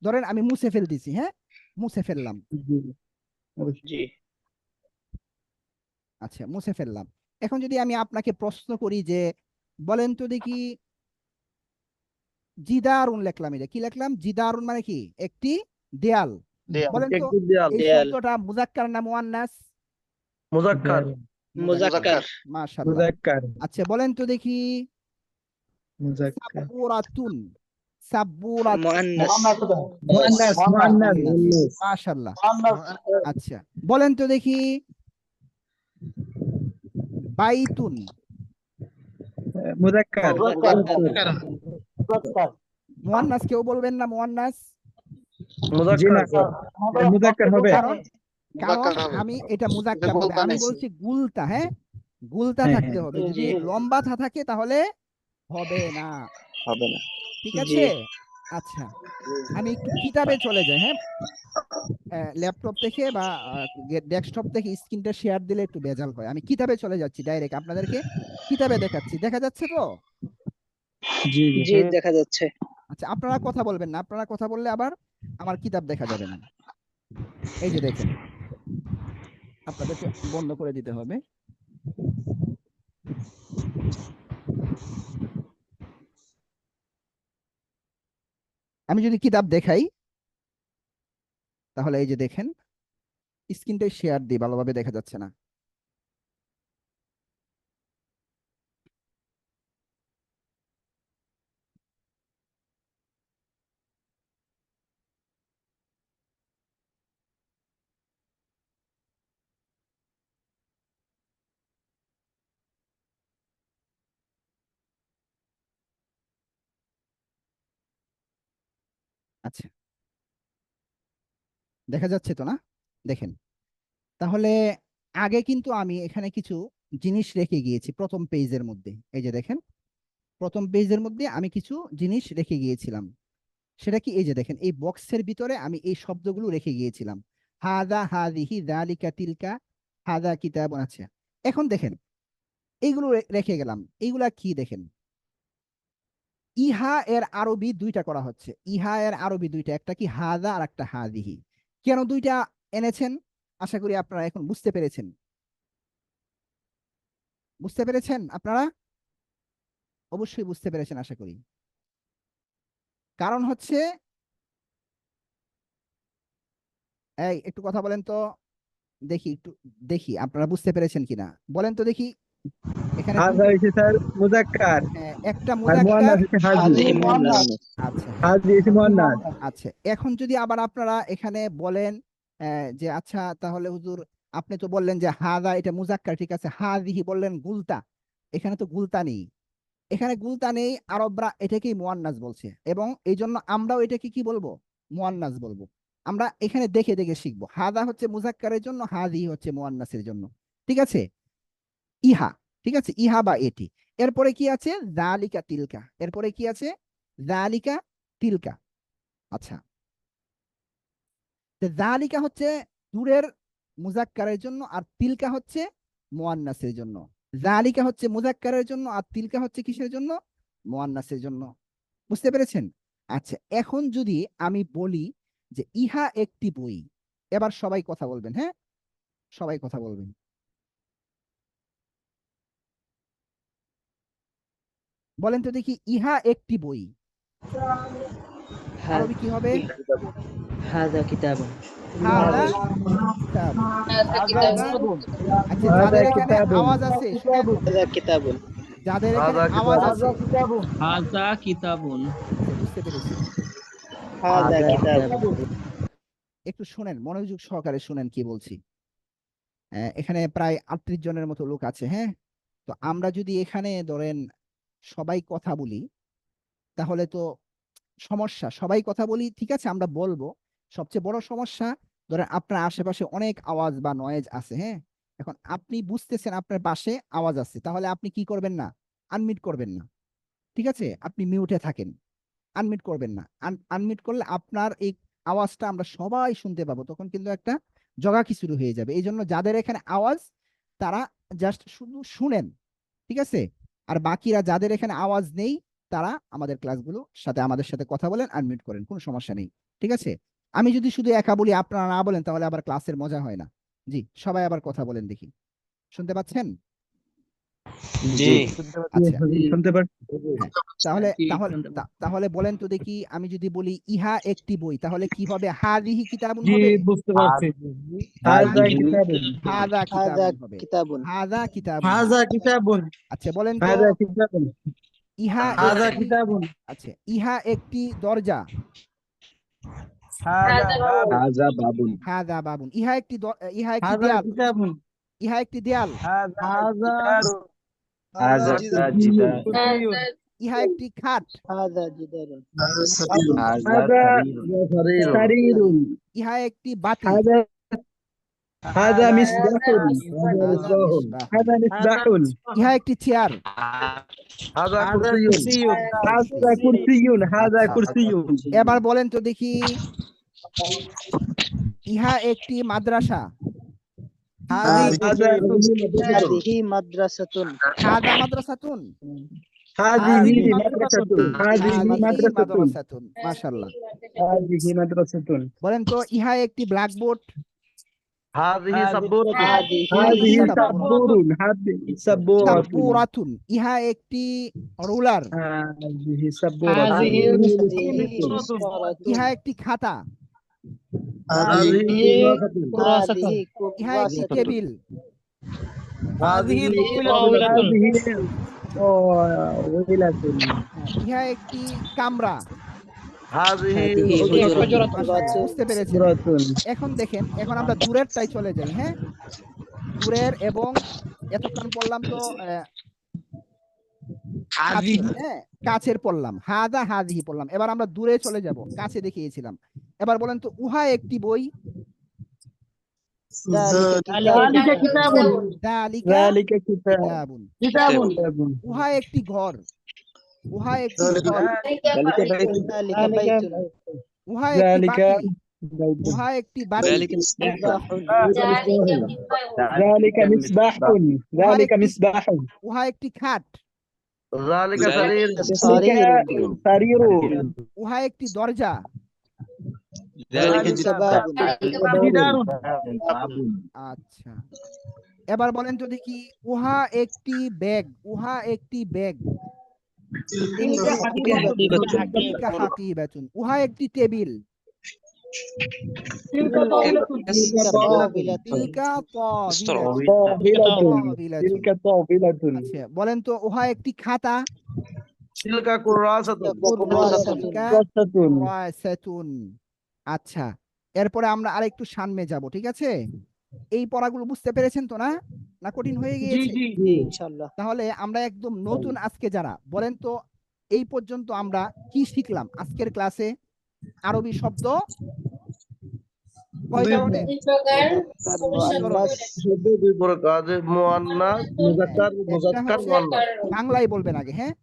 ধরেন আমি মুছে ফেলতেছি, হ্যাঁ, মুছে ফেললাম। জি অবশ্যই। আচ্ছা, মুছে ফেললাম। এখন যদি আমি আপনাকে প্রশ্ন করি যে বলেন তো দেখি, জিদারুন লিখলাম, এটা কি লিখলাম? জিদারুন মানে কি? একটি দেয়াল। বলেন তো একটি দেয়াল। এই শব্দটা মুজাক্কার না মুআন্নাস? মুজাক্কার। মুজাক্কার। মাশাআল্লাহ। মুজাক্কার। আচ্ছা, বলেন তো দেখি, মুজাক্কার। সাব্বুরাতুন, সাব্বুরাত, মুআন্নাস মুআন্নাস। মাশাআল্লাহ। আচ্ছা, বলেন তো দেখি, বাইতুন, মুজাক্কার। মুআন্নাস কেউ বলবেন না মুআন্নাস? জি না, মুজাক্কার হবে। কারণ কারণ আমি এটা মুজাক্কার হবে, আমি বলছি গুলতা, হ্যাঁ, গুলতা হ্যাঁ, থাকতে হ্যাঁ। হবে। যদি লম্বা থাকে তাহলে হবে না, হবে না। ঠিক আছে? আচ্ছা, আমি একটু কিতাবে চলে যাই, হ্যাঁ, ল্যাপটপ থেকে বা ডেস্কটপ থেকে স্ক্রিনটা শেয়ার দিলে একটু ভেজাল হয়। আমি কিতাবে চলে যাচ্ছি, ডাইরেক্ট আপনাদেরকে কিতাবে দেখাচ্ছি। দেখা যাচ্ছে তো? জি জি। দেখা যাচ্ছে। আচ্ছা, আপনারা কথা বলবেন না, আপনারা কথা বললে আবার আমার কিতাব দেখা যাবে না। এই যে দেখেন, আপনাদেরকে বন্ধ করে দিতে হবে। আমি যদি কিতাব দেখাই, তাহলে এই যে দেখেন, স্ক্রিনটাই শেয়ার দিই, ভালোভাবে দেখা যাচ্ছে না। আচ্ছা, দেখা যাচ্ছে তো না? দেখেন, তাহলে আগে কিন্তু আমি এখানে কিছু জিনিস রেখে গিয়েছি প্রথম পেজের মধ্যে। এই যে দেখেন, প্রথম পেজের মধ্যে আমি কিছু জিনিস রেখে গিয়েছিলাম। সেটা কি? এই যে দেখেন, এই বক্সের ভিতরে আমি এই শব্দগুলো রেখে গিয়েছিলাম, হাদা, হাদিহি, যালিকা, তিলকা, হাদা কিতাবুন। আচ্ছা, এখন দেখেন, এইগুলো রেখে গেলাম। এইগুলা কি দেখেন, ইহা এর আরবি দুইটা করা হচ্ছে। ইহা এর আরবি দুইটা, একটা কি হাদা আর একটা হাদিহি। কেন দুইটা এনেছেন? আশা করি আপনারা এখন বুঝতে পেরেছেন। বুঝতে পেরেছেন আপনারা? অবশ্যই বুঝতে পেরেছেন আশা করি। কারণ হচ্ছে, এই একটু কথা বলেন তো দেখি, একটু দেখি আপনারা বুঝতে পেরেছেন কিনা, বলেন তো দেখি। এখানে হাজা হইছে স্যার মুজাক্কার, একটা আর মুজাক্কার। মুআন্নাস হচ্ছে হাজি। আচ্ছা, হাজি হচ্ছে মুআন্নাস। আচ্ছা, এখন যদি আবার আপনারা এখানে বলেন যে আচ্ছা তাহলে হুজুর, আপনি তো বললেন যে হাদা এটা মুজাক্কার, ঠিক আছে, হাদিহি বললেন গুলতা, এখানে তো গুলতা নেই। এখানে গুলতা নেই, আরবরা এটাকেই মুয়ান্নাস বলছে, এবং এই জন্য আমরাও এটাকে কি বলবো? মুয়ান্নাস বলবো। আমরা এখানে দেখে দেখে শিখবো। হাদা হচ্ছে মুজাক্কারের জন্য, হাদিহি হচ্ছে মুয়ান্নাসের জন্য, ঠিক আছে? ইহা, ঠিক আছে, ইহা বা এটি। এরপরে কি আছে? যালিকা, তিলকা। এরপরে কি আছে? যালিকা, তিলকা। আচ্ছা, তো যালিকা হচ্ছে দূরের মুজাক্কারের জন্য, আর তিলকা হচ্ছে মুয়ান্নাসের জন্য। যালিকা হচ্ছে মুজাক্কারের জন্য, আর তিলকা হচ্ছে কিসের জন্য? মুয়ান্নাসের জন্য। বুঝতে পেরেছেন? আচ্ছা, এখন যদি আমি বলি যে ইহা একটি বই, এবার সবাই কথা বলবেন, হ্যাঁ, সবাই কথা বলবেন। বলেন তো দেখি, ইহা একটি বই, আরবি কি হবে? হাদা কিতাব। হাদা কিতাবুন। আচ্ছা, হাজা যাদের এখানে কিতাবুন। আওয়াজ আছে শুনেন, যাদের এখানে আওয়াজ আছে, হাজা কিতাবুন। আচ্ছা, বুঝতে পেরেছি। হাজা কিতাবুন। একটু শুনেন, মনোযোগ সহকারে শুনেন কি বলছি। এখানে প্রায় 38 জনের মতো লোক আছে, হ্যাঁ। তো আমরা যদি এখানে ধরেন সবাই কথা বলি, তাহলে তো সমস্যা। সবাই কথা বলি, ঠিক আছে, আমরা বলবো। সবচেয়ে বড় সমস্যা, ধরেন আপনার আশেপাশে অনেক আওয়াজ বা নয়েজ আছে, হ্যাঁ। এখন আপনি বুঝতেছেন আপনার পাশে আওয়াজ আছে, তাহলে আপনি কি করবেন না? আনমিউট করবেন না, ঠিক আছে, আপনি মিউটে থাকেন, আনমিউট করবেন না। আনমিউট করলে আপনার এই আওয়াজটা আমরা সবাই শুনতে পাবো, তখন কিন্তু একটা জগাখিচুড়ি হয়ে যাবে। এই জন্য যাদের এখানে আওয়াজ, তারা জাস্ট শুধু শুনেন, ঠিক আছে? আর বাকিরা যাদের এখানে আওয়াজ নেই তারা আমাদের ক্লাসগুলো সাথে আমাদের সাথে কথা বলেন, আনমিউট করেন, কোনো সমস্যা নেই, ঠিক আছে? আমি যদি শুধু একা বলি আপনারা না বলেন তাহলে আবার ক্লাসের মজা হয় না। জি, সবাই আবার কথা বলেন দেখি, শুনতে পাচ্ছেন? জি আচ্ছা, শুনতে পাচ্ছি। হ্যাঁ, তাহলে জি, তাহলে শুনতে পাচ্ছি। তাহলে বলেন তো দেখি, আমি যদি বলি ইহা একটি বই তাহলে কি হবে? হাদিহি কিতাবুন জি হবে? বুঝতে পারছি। হাযা কিতাবুন। হাদা হাযা কিতাবুন হবে। কিতাবুন। হাদা কিতাবুন। হাযা কিতাবুন। আচ্ছা বলেন তো হাযা কিতাবুন। ইহা হাযা একটি, কিতাবুন। আচ্ছা ইহা একটি দরজা। হাযা বাবুন। হাযা বাবুন। হাদা বাবুন। ইহা একটি ইহা একটি হাযা দেয়াল। কিতাবুন। ইহা একটি দেয়াল। হাযা হাযা কুরসিয়ুন। জিদার। ইহা একটি খাট। হাযা জিদারুন। হাযা সারীর। সারীরুন। ইহা একটি বাতি। হাযা হাযা মিসবাহুন। হাদা মিসবাহ। হাযা মিসবাহুন। ইহা একটি চেয়ার। হাযা কুরসিয়ুন। হাযা কুরসিয়ুন। হাযা আচ্ছা, কুরসিয়ুন। এবার বলেন তো দেখি ইহা একটি মাদ্রাসা। হাযিহি মাদ্রাসাতুন। হাদা মাদ্রাসাতুন। হাযিহি মাদ্রাসাতুন। হাযিহি হাদিহি মাদ্রাসাতুন। মাদ্রাসাতুন। মাশাআল্লাহ। হাযিহি মাদ্রাসাতুন। বলেন তো ইহা একটি ব্ল্যাকবোর্ড। হাযিহি হাযিহি সাব্বুরুন। হাযিহি সাব্বুরাতুন। সাব্বুরাতুন। ইহা একটি রুলার। হাযিহি সাব্বুরাতুন। হাযিহি ইহা একটি খাতা। হাযিহি ইহা একটি কুররাসাতুন। টেবিল। হাযিহি ওয়াইলাতুন। ইহা একটি কামরা। হাযিহি হুজরাতুন। বুঝতে পেরেছেন? সুরাতুন। এখন দেখেন, এখন আমরা দূরেরটাই চলে যাই। হ্যাঁ, দূরের এবং এতক্ষণ পড়লাম তো কাছের, হ্যাঁ কাছের পড়লাম, হাদা হাদিহি পড়লাম। এবার আমরা দূরে চলে যাব, কাছে দেখিয়েছিলাম। এবার বলেন তো উহা একটি বই। যালিকা কিতাবুন। যালিকা যালিকা কিতাবুন। কিতাবুন। উহা একটি ঘর। উহা একটি ঘর। যালিকা বাইতুন। উহা একটি যালিকা বাতি। উহা একটি বাতি। মিসবাহুন। যালিকা মিসবাহুন। যালিকা মিসবাহুন। উহা একটি খাট। যালিকা সারীরুন। সারীরুন। উহা একটি দরজা। যালিকা বাবুন। আচ্ছা, এবার বলেন তো দেখি উহা একটি ব্যাগ। উহা একটি ব্যাগ। তিলকা হাকিবাতুন। উহা একটি টেবিল। তিলকা তাওবিলাতুন। তিলকা তাওবিলাতুন। তিলকা তাওবিলাতুন। আচ্ছা বলেন তো উহা একটি খাতা। তিলকা কুররাসাতুন। কুররাসাতুন। আচ্ছা, এরপরে আমরা আরেকটু সামনে যাব, ঠিক আছে? এই পড়াগুলো বুঝতে পেরেছেন তো, না না কঠিন হয়ে গিয়েছে? জি ইনশাআল্লাহ। তাহলে আমরা একদম নতুন আজকে যারা, বলেন তো এই পর্যন্ত আমরা কি শিখলাম আজকের ক্লাসে? আরবি শব্দ কয়টা বলেন? দুই প্রকার, মুআন্নাস, মুযাক্কার, মুযাক্কার, মুআন্নাস। বাংলায় বলবেন আগে, হ্যাঁ?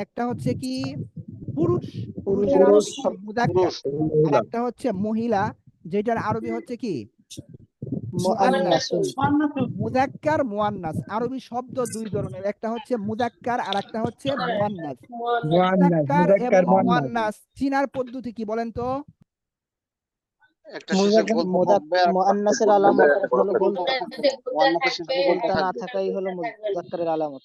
একটা হচ্ছে কি পুরুষ, পুরুষের আরবি মুযাক্কার। আর একটা হচ্ছে মহিলা, যেটার আরবি হচ্ছে কি মুআন্নাসুন। মুযাক্কার মুআন্নাস। আরবি শব্দ দুই ধরনের, একটা হচ্ছে মুযাক্কার আর একটা হচ্ছে মুআন্নাস। মুযাক্কার এবং মুআন্নাস চিনার পদ্ধতি কি বলেন তো? মুআন্নাসের আলামত হলো গোলতা না থাকাই হলো মুযাক্কারের আলামত।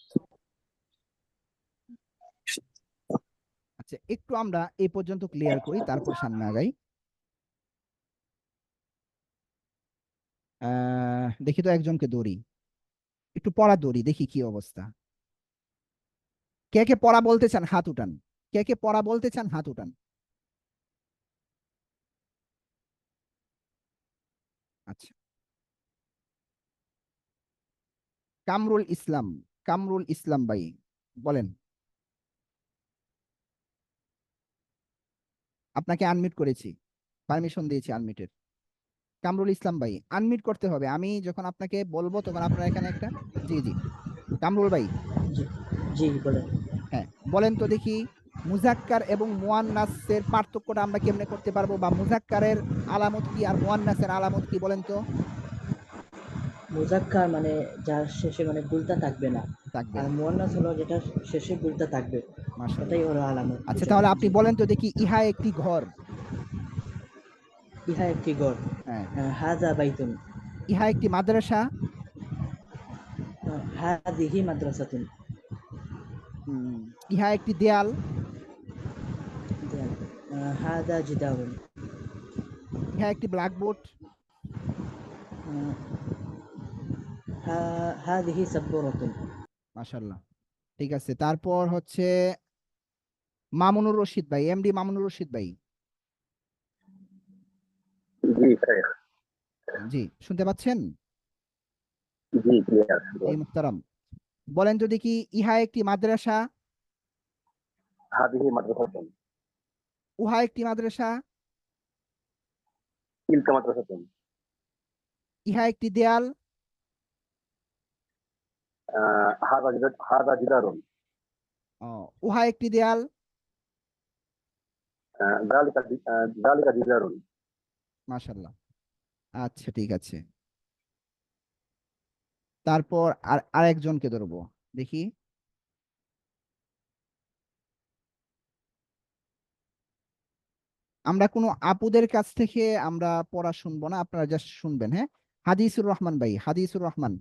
আচ্ছা, একটু আমরা এই পর্যন্ত ক্লিয়ার করি, তারপর সামনে আগাই। দেখি তো একজনকে দৌড়ি, একটু পড়া দৌড়ি, দেখি কি অবস্থা। কে কে পড়া বলতে চান হাত উঠান। কে কে পড়া বলতে চান হাত উঠান। আচ্ছা, কামরুল ইসলাম। কামরুল ইসলাম ভাই বলেন। আপনাকে আনমিউট করেছি, পারমিশন দিয়েছি আনমিউটের। কামরুল ইসলাম ভাই আনমিউট করতে হবে, আমি যখন আপনাকে বলবো তখন আপনার এখানে একটা, জি জি কামরুল ভাই। জি বলেন। হ্যাঁ বলেন তো দেখি মুযাক্কার এবং মুআন্নাসের পার্থক্যটা আমরা কেমনে করতে পারবো, বা মুযাক্কারের আলামত কি আর মুআন্নাসের আলামত কি বলেন তো? মুজাক্কার মানে যার শেষে মানে গুলতা থাকবে না, থাকবে আর না। মুয়ান্নাস হলো যেটা শেষে গুলতা থাকবে, মাশাআল্লাহ। এটাই হলো আলামত। আচ্ছা, বুঝায়, তাহলে আপনি জি। বলেন তো দেখি, ইহা একটি ঘর। ইহা একটি ঘর। হ্যাঁ। হাযা বাইতুন। ইহা একটি মাদ্রাসা। হাযিহি মাদ্রাসাতুন। হুম। ইহা একটি দেয়াল। দেন হাযা জিদারুন। ইহা একটি ব্ল্যাকবোর্ড। হাযিহি সাব্বুরাতুন। মাশাআল্লাহ, ঠিক আছে। তারপর হচ্ছে মামুনুর রশিদ ভাই, এমডি মামুনুর রশিদ ভাই। জি স্যার। জি, শুনতে পাচ্ছেন? জি ক্লিয়ার। জি মুহতারাম, বলেন তো দেখি, ইহা একটি মাদ্রাসা। হাদিহি মাদ্রাসাতুন। উহা একটি মাদ্রাসা। তিলকা মাদ্রাসাতুন। ইহা একটি দেয়াল। হাদা জিদারুন। উহা একটি দেয়াল। যালিকা জিদারুন। মাশাআল্লাহ, আচ্ছা ঠিক আছে। তারপর আরেকজনকে ধরবো, দেখি। আমরা কোনো আপুদের কাছ থেকে আমরা পড়া শুনবো না, আপনারা জাস্ট শুনবেন। হ্যাঁ, হাদিসুর রহমান ভাই, হাদিসুর রহমান।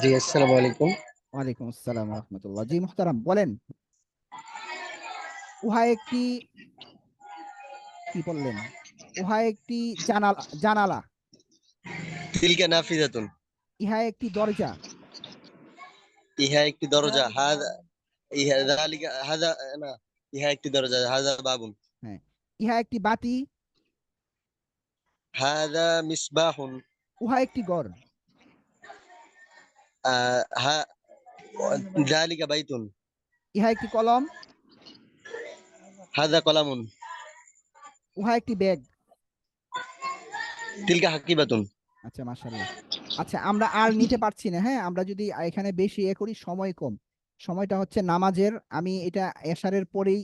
জি আসসালামু আলাইকুম। ওয়ালাইকুম আসসালাম রহমতুল্লাহ। জি মুহতারাম, বলেন। উহা একটি, কি বললেন? উহা একটি জানালা। জানালা। তিলকা নাফিজাতুন। ইহা একটি দরজা। ইহা একটি দরজা। ইহা যালিকা হাযা না ইহা একটি দরজা। হাযা বাবুন। হ্যাঁ। ইহা একটি বাতি। হাযা মিসবাহুন। উহা একটি ঘর। হা যালিকা বাইতুন। ইহা একটি কলম। হাযা কলামুন। উহা একটি ব্যাগ। তিলকা হাকিবাতুন। আচ্ছা, মাশাআল্লাহ। আচ্ছা, আমরা আর নিতে পারছি না। হ্যাঁ, আমরা যদি এখানে বেশি করি, সময় কম। সময়টা হচ্ছে নামাজের, আমি এটা এশারের পরেই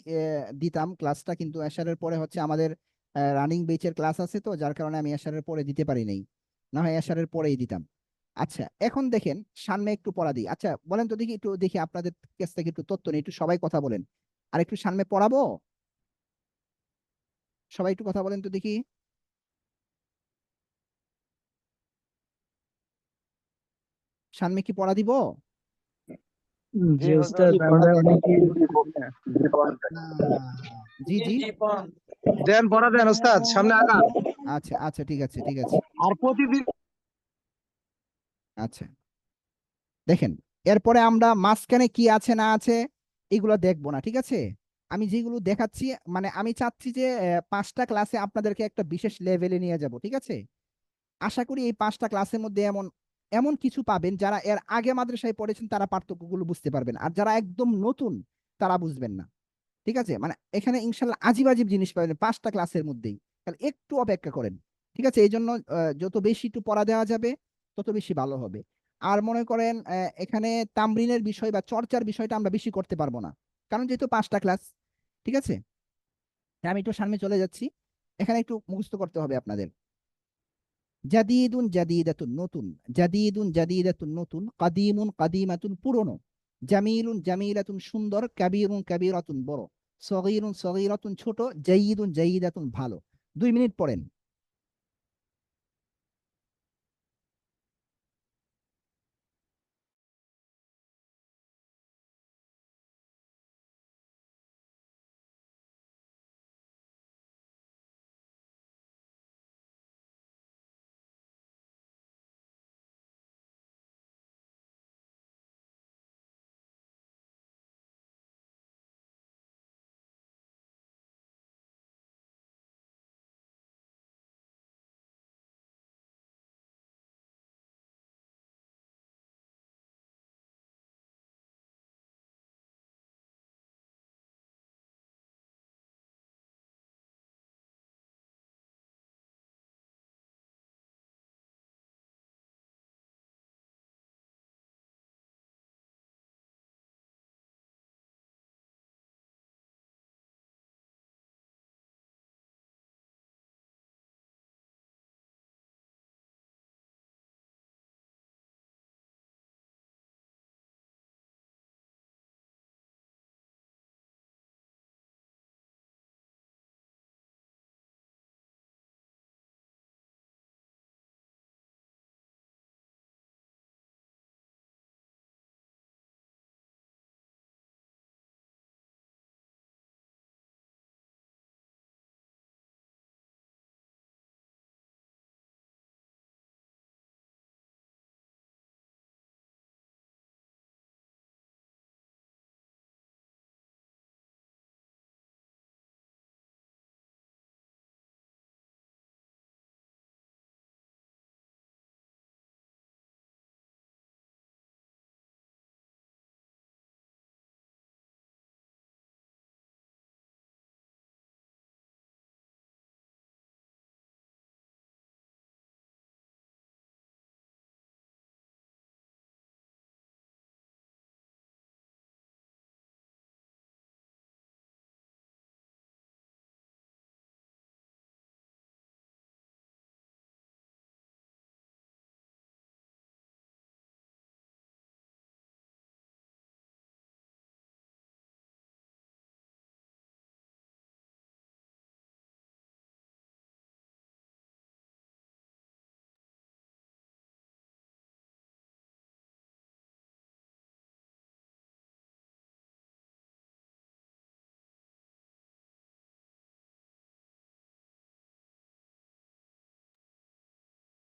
দিতাম ক্লাসটা, কিন্তু এশারের পরে হচ্ছে আমাদের রানিং বেচের ক্লাস আছে, তো যার কারণে আমি এশারের পরে দিতে পারি নাই। না হয় এশারের পরেই দিতাম। আচ্ছা, এখন দেখেন সামনে একটু পড়া দিই। আচ্ছা, বলেন তো দেখি, একটু দেখি আপনাদের কাছ থেকে একটু তথ্য নিই, একটু সবাই কথা বলেন। আর একটু সামনে পড়াবো, সবাই একটু কথা বলেন তো দেখি। সামনে কি পড়া দিব? জি উস্তাদ, আমরা অনেকে জি জি। দেন পড়া দেন উস্তাদ, সামনে আগান। আচ্ছা আচ্ছা, ঠিক আছে ঠিক আছে। আর প্রতিদিন আচ্ছা, দেখেন, এরপরে আমরা মাঝখানে কি আছে না আছে এগুলো দেখবো না, ঠিক আছে? আমি যেগুলো দেখাচ্ছি, মানে আমি চাচ্ছি যে 5টা ক্লাসে আপনাদেরকে একটা বিশেষ লেভেলে নিয়ে যাব, ঠিক আছে? আশা করি এই 5টা ক্লাসের মধ্যে এমন এমন কিছু পাবেন, যারা এর আগে মাদ্রাসায় পড়েছেন তারা পার্থক্যগুলো বুঝতে পারবেন, আর যারা একদম নতুন তারা বুঝবেন না, ঠিক আছে? মানে এখানে ইনশাল্লাহ আজিব আজিব জিনিস পাবেন 5টা ক্লাসের মধ্যেই। তাহলে একটু অপেক্ষা করেন, ঠিক আছে? এই জন্য যত বেশি একটু পড়া দেওয়া যাবে তত বেশি ভালো হবে। আর মনে করেন এখানে তামরিনের বিষয় বা চর্চার বিষয়টা আমরা বেশি করতে পারবো না, কারণ যেহেতু 5টা ক্লাস, ঠিক আছে? তাই আমি একটু সামনে চলে যাচ্ছি। এখানে একটু মুখস্থ করতে হবে আপনাদের। জাদিদুন জাদিদাতুন, নতুন। জাদিদুন জাদিদাতুন, নতুন। কাদিমুন কাদিমাতুন, পুরনো। জামিলুন জামিলাতুন, সুন্দর। কাবীরুন কাবীরাতুন, বড়। সগীরুন সগীরাতুন, ছোট। জাইয়িদুন জাইয়িদাতুন, ভালো। 2 মিনিট পড়েন।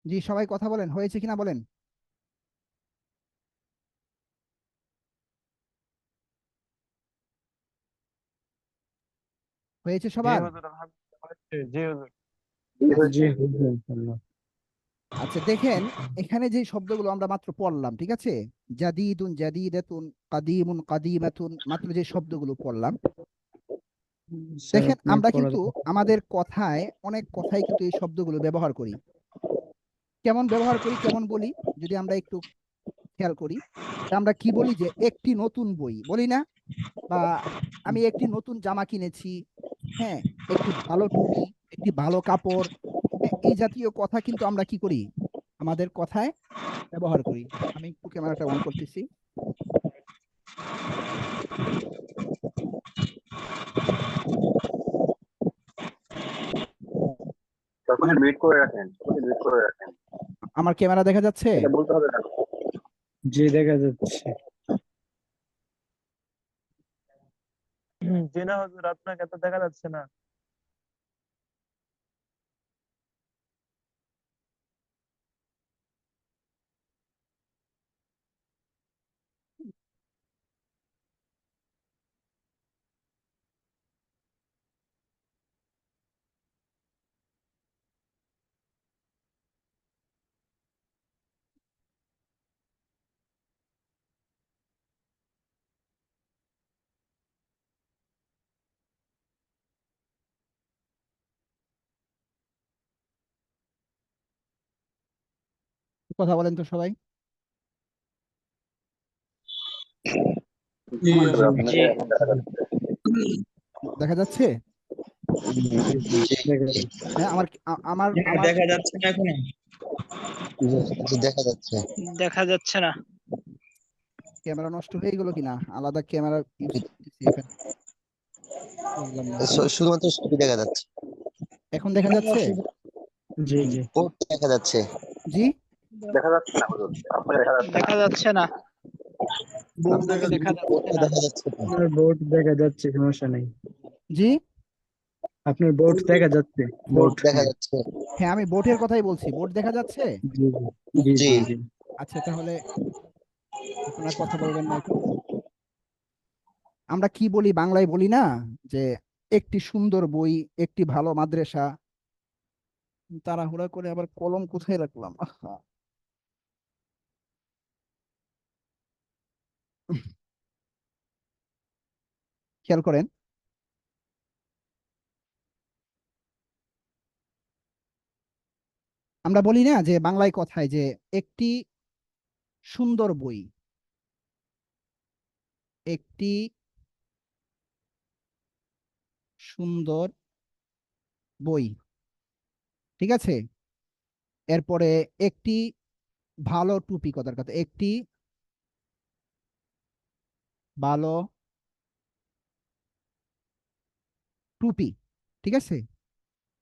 জি, সবাই কথা বলেন, হয়েছে কিনা বলেন। হয়েছে জি সবার? হুজুর, আলহামদুলিল্লাহ হয়েছে। জি হুজুর। আচ্ছা ইনশাআল্লাহ। আচ্ছা, দেখেন এখানে যে শব্দগুলো আমরা মাত্র পড়লাম, ঠিক আছে, জাদিদুন জাদিদাতুন কাদিমুন কাদিমাতুন, মাত্র যে শব্দগুলো পড়লাম, স্যার দেখেন আপনার আমরা পড়া কিন্তু আমাদের কথায় অনেক কথাই কিন্তু এই শব্দগুলো ব্যবহার করি। কেমন ব্যবহার করি, কেমন বলি, যদি আমরা একটু খেয়াল করি, আমরা কি বলি যে একটি নতুন বই বলি না, বা আমি একটি নতুন জামা কিনেছি, হ্যাঁ, একটি ভালো টুপি, একটি ভালো কাপড়, হ্যাঁ, এই জাতীয় কথা কিন্তু আমরা কি করি, আমাদের কথায় ব্যবহার করি। আমি একটু ক্যামেরাটা অন করতেছি। সকলে আমার মিউট করে রাখেন, সকলে মিউট করে রাখেন, আমার ক্যামেরা দেখা যাচ্ছে? এটা বলতে হবে না। জি দেখা যাচ্ছে। জি না হুজুর, আপনাকে তো দেখা যাচ্ছে না। কথা বলেন তো সবাই। জি আমার হুজুর, আপনাকে এখন দেখা যাচ্ছে। দেখা যাচ্ছে? জি জি দেখা জি যাচ্ছে। হ্যাঁ, আমার আমার না, আমার দেখা যাচ্ছে না এখনো। জি, জি, দেখা যাচ্ছে। দেখা যাচ্ছে না। ক্যামেরা নষ্ট হয়ে গেল কিনা, আলাদা ক্যামেরা ইউজ করতেছি এখানে, বুঝলাম না। শুধুমাত্র ছবি দেখা যাচ্ছে, এখন দেখা যাচ্ছে? জি জি বোর্ড দেখা যাচ্ছে। জি, দেখা যাচ্ছে না হুজুর, আপনাকে দেখা যাচ্ছে না। দেখা যাচ্ছে না। আপনাকে দেখা যাচ্ছে বোর্ডটা না। দেখা যাচ্ছে না। আপনার বোর্ড দেখা যাচ্ছে, সমস্যা নেই। জি, আপনার বোর্ড দেখা যাচ্ছে, বোর্ড বোর্ড, দেখা হ্যাঁ। যাচ্ছে। হ্যাঁ, আমি বোটের কথাই বলছি, বোট দেখা যাচ্ছে। জি জি জি জি জি জি। আচ্ছা, তাহলে আপনারা কথা বলবেন না একটু। আমরা কি বলি, বাংলায় বলি না যে একটি সুন্দর বই, একটি ভালো মাদ্রাসা। তাড়াহুড়া করে আবার কলম কোথায় রাখলাম, আহা। খেয়াল করেন, আমরা বলি না যে বাংলায় কথায় যে একটি সুন্দর বই, একটি সুন্দর বই, ঠিক আছে, এরপরে একটি ভালো টুপি, কথার কথা, একটি ভালো টুপি, ঠিক আছে।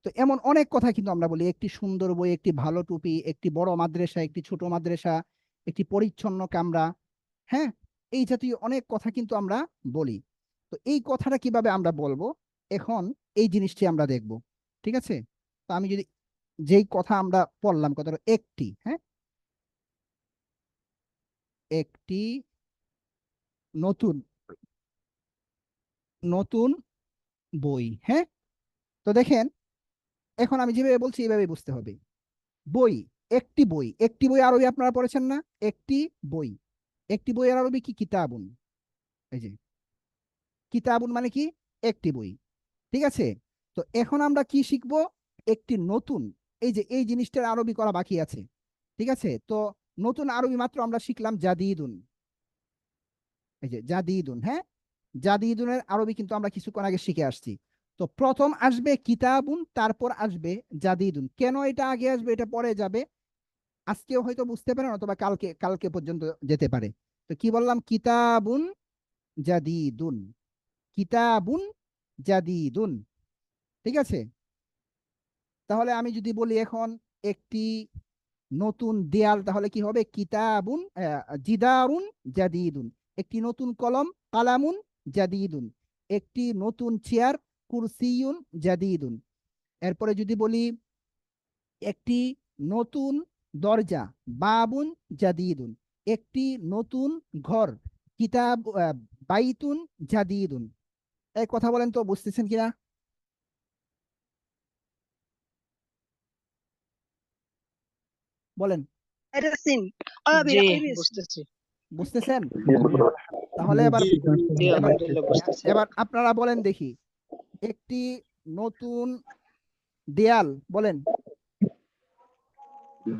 তো এমন অনেক কথা কিন্তু আমরা বলি, একটি সুন্দর বই, একটি ভালো টুপি, একটি বড় মাদ্রাসা, একটি ছোট মাদ্রাসা, একটি পরিচ্ছন্ন কামরা, হ্যাঁ, এই জাতীয় অনেক কথা কিন্তু আমরা বলি। তো এই কথাটা কিভাবে আমরা বলবো, এখন এই জিনিসটি আমরা দেখব, ঠিক আছে। তো আমি যদি যেই কথা আমরা পড়লাম, কথাটা একটি, হ্যাঁ, একটি নতুন, নতুন বই, হ্যাঁ। তো দেখেন, এখন আমি যেভাবে বলছি এইভাবে বুঝতে হবে। বই, একটি বই, একটি বই আরবি আপনারা পড়েছেন না, একটি বই, একটি বইয়ের আরবি কি, কিতাবুন। এই যে কিতাবুন মানে কি, একটি বই, ঠিক আছে। তো এখন আমরা কি শিখবো, একটি নতুন, এই যে এই জিনিসটার আরবি করা বাকি আছে, ঠিক আছে। তো নতুন আরবি মাত্র আমরা শিখলাম জাদিদুন, এই যে জাদিদুন, হ্যাঁ, জাদিদুনের আরবি কিন্তু আমরা কিছুক্ষণ আগে শিখে আসছি। তো প্রথম আসবে কিতাবুন, তারপর আসবে জাদিদুন। কেন এটা আগে আসবে, এটা পরে যাবে, আজকেও হয়তো বুঝতে পারেন, অথবা কালকে কালকে পর্যন্ত যেতে পারে। তো কি বললাম, কিতাবুন জাদিদুন, কিতাবুন জাদিদুন, ঠিক আছে। তাহলে আমি যদি বলি এখন একটি নতুন দেয়াল, তাহলে কি হবে, কিতাবুন জিদারুন জাদিদুন, একটি নতুন কলম, কালামুন জাদিদুন, একটি নতুন চেয়ার, কুরসিয়ুন জাদিদুন। এরপরে যদি বলি একটি নতুন দরজা, বাবুন জাদিদুন, একটি নতুন ঘর, কিতাব বাইতুন জাদিদুন। এই কথা বলেন তো, বুঝতেছেন কিনা? বলেন, জি বুঝতেছি। বুঝতেছেন? জি, বুঝতে পারছি। তাহলে জি, এবার জি, সমস্যা জি নেই, এবার আলহামদুলিল্লাহ বুঝতেছি। এবার আপনারা বলেন দেখি, একটি নতুন দেয়াল, বলেন।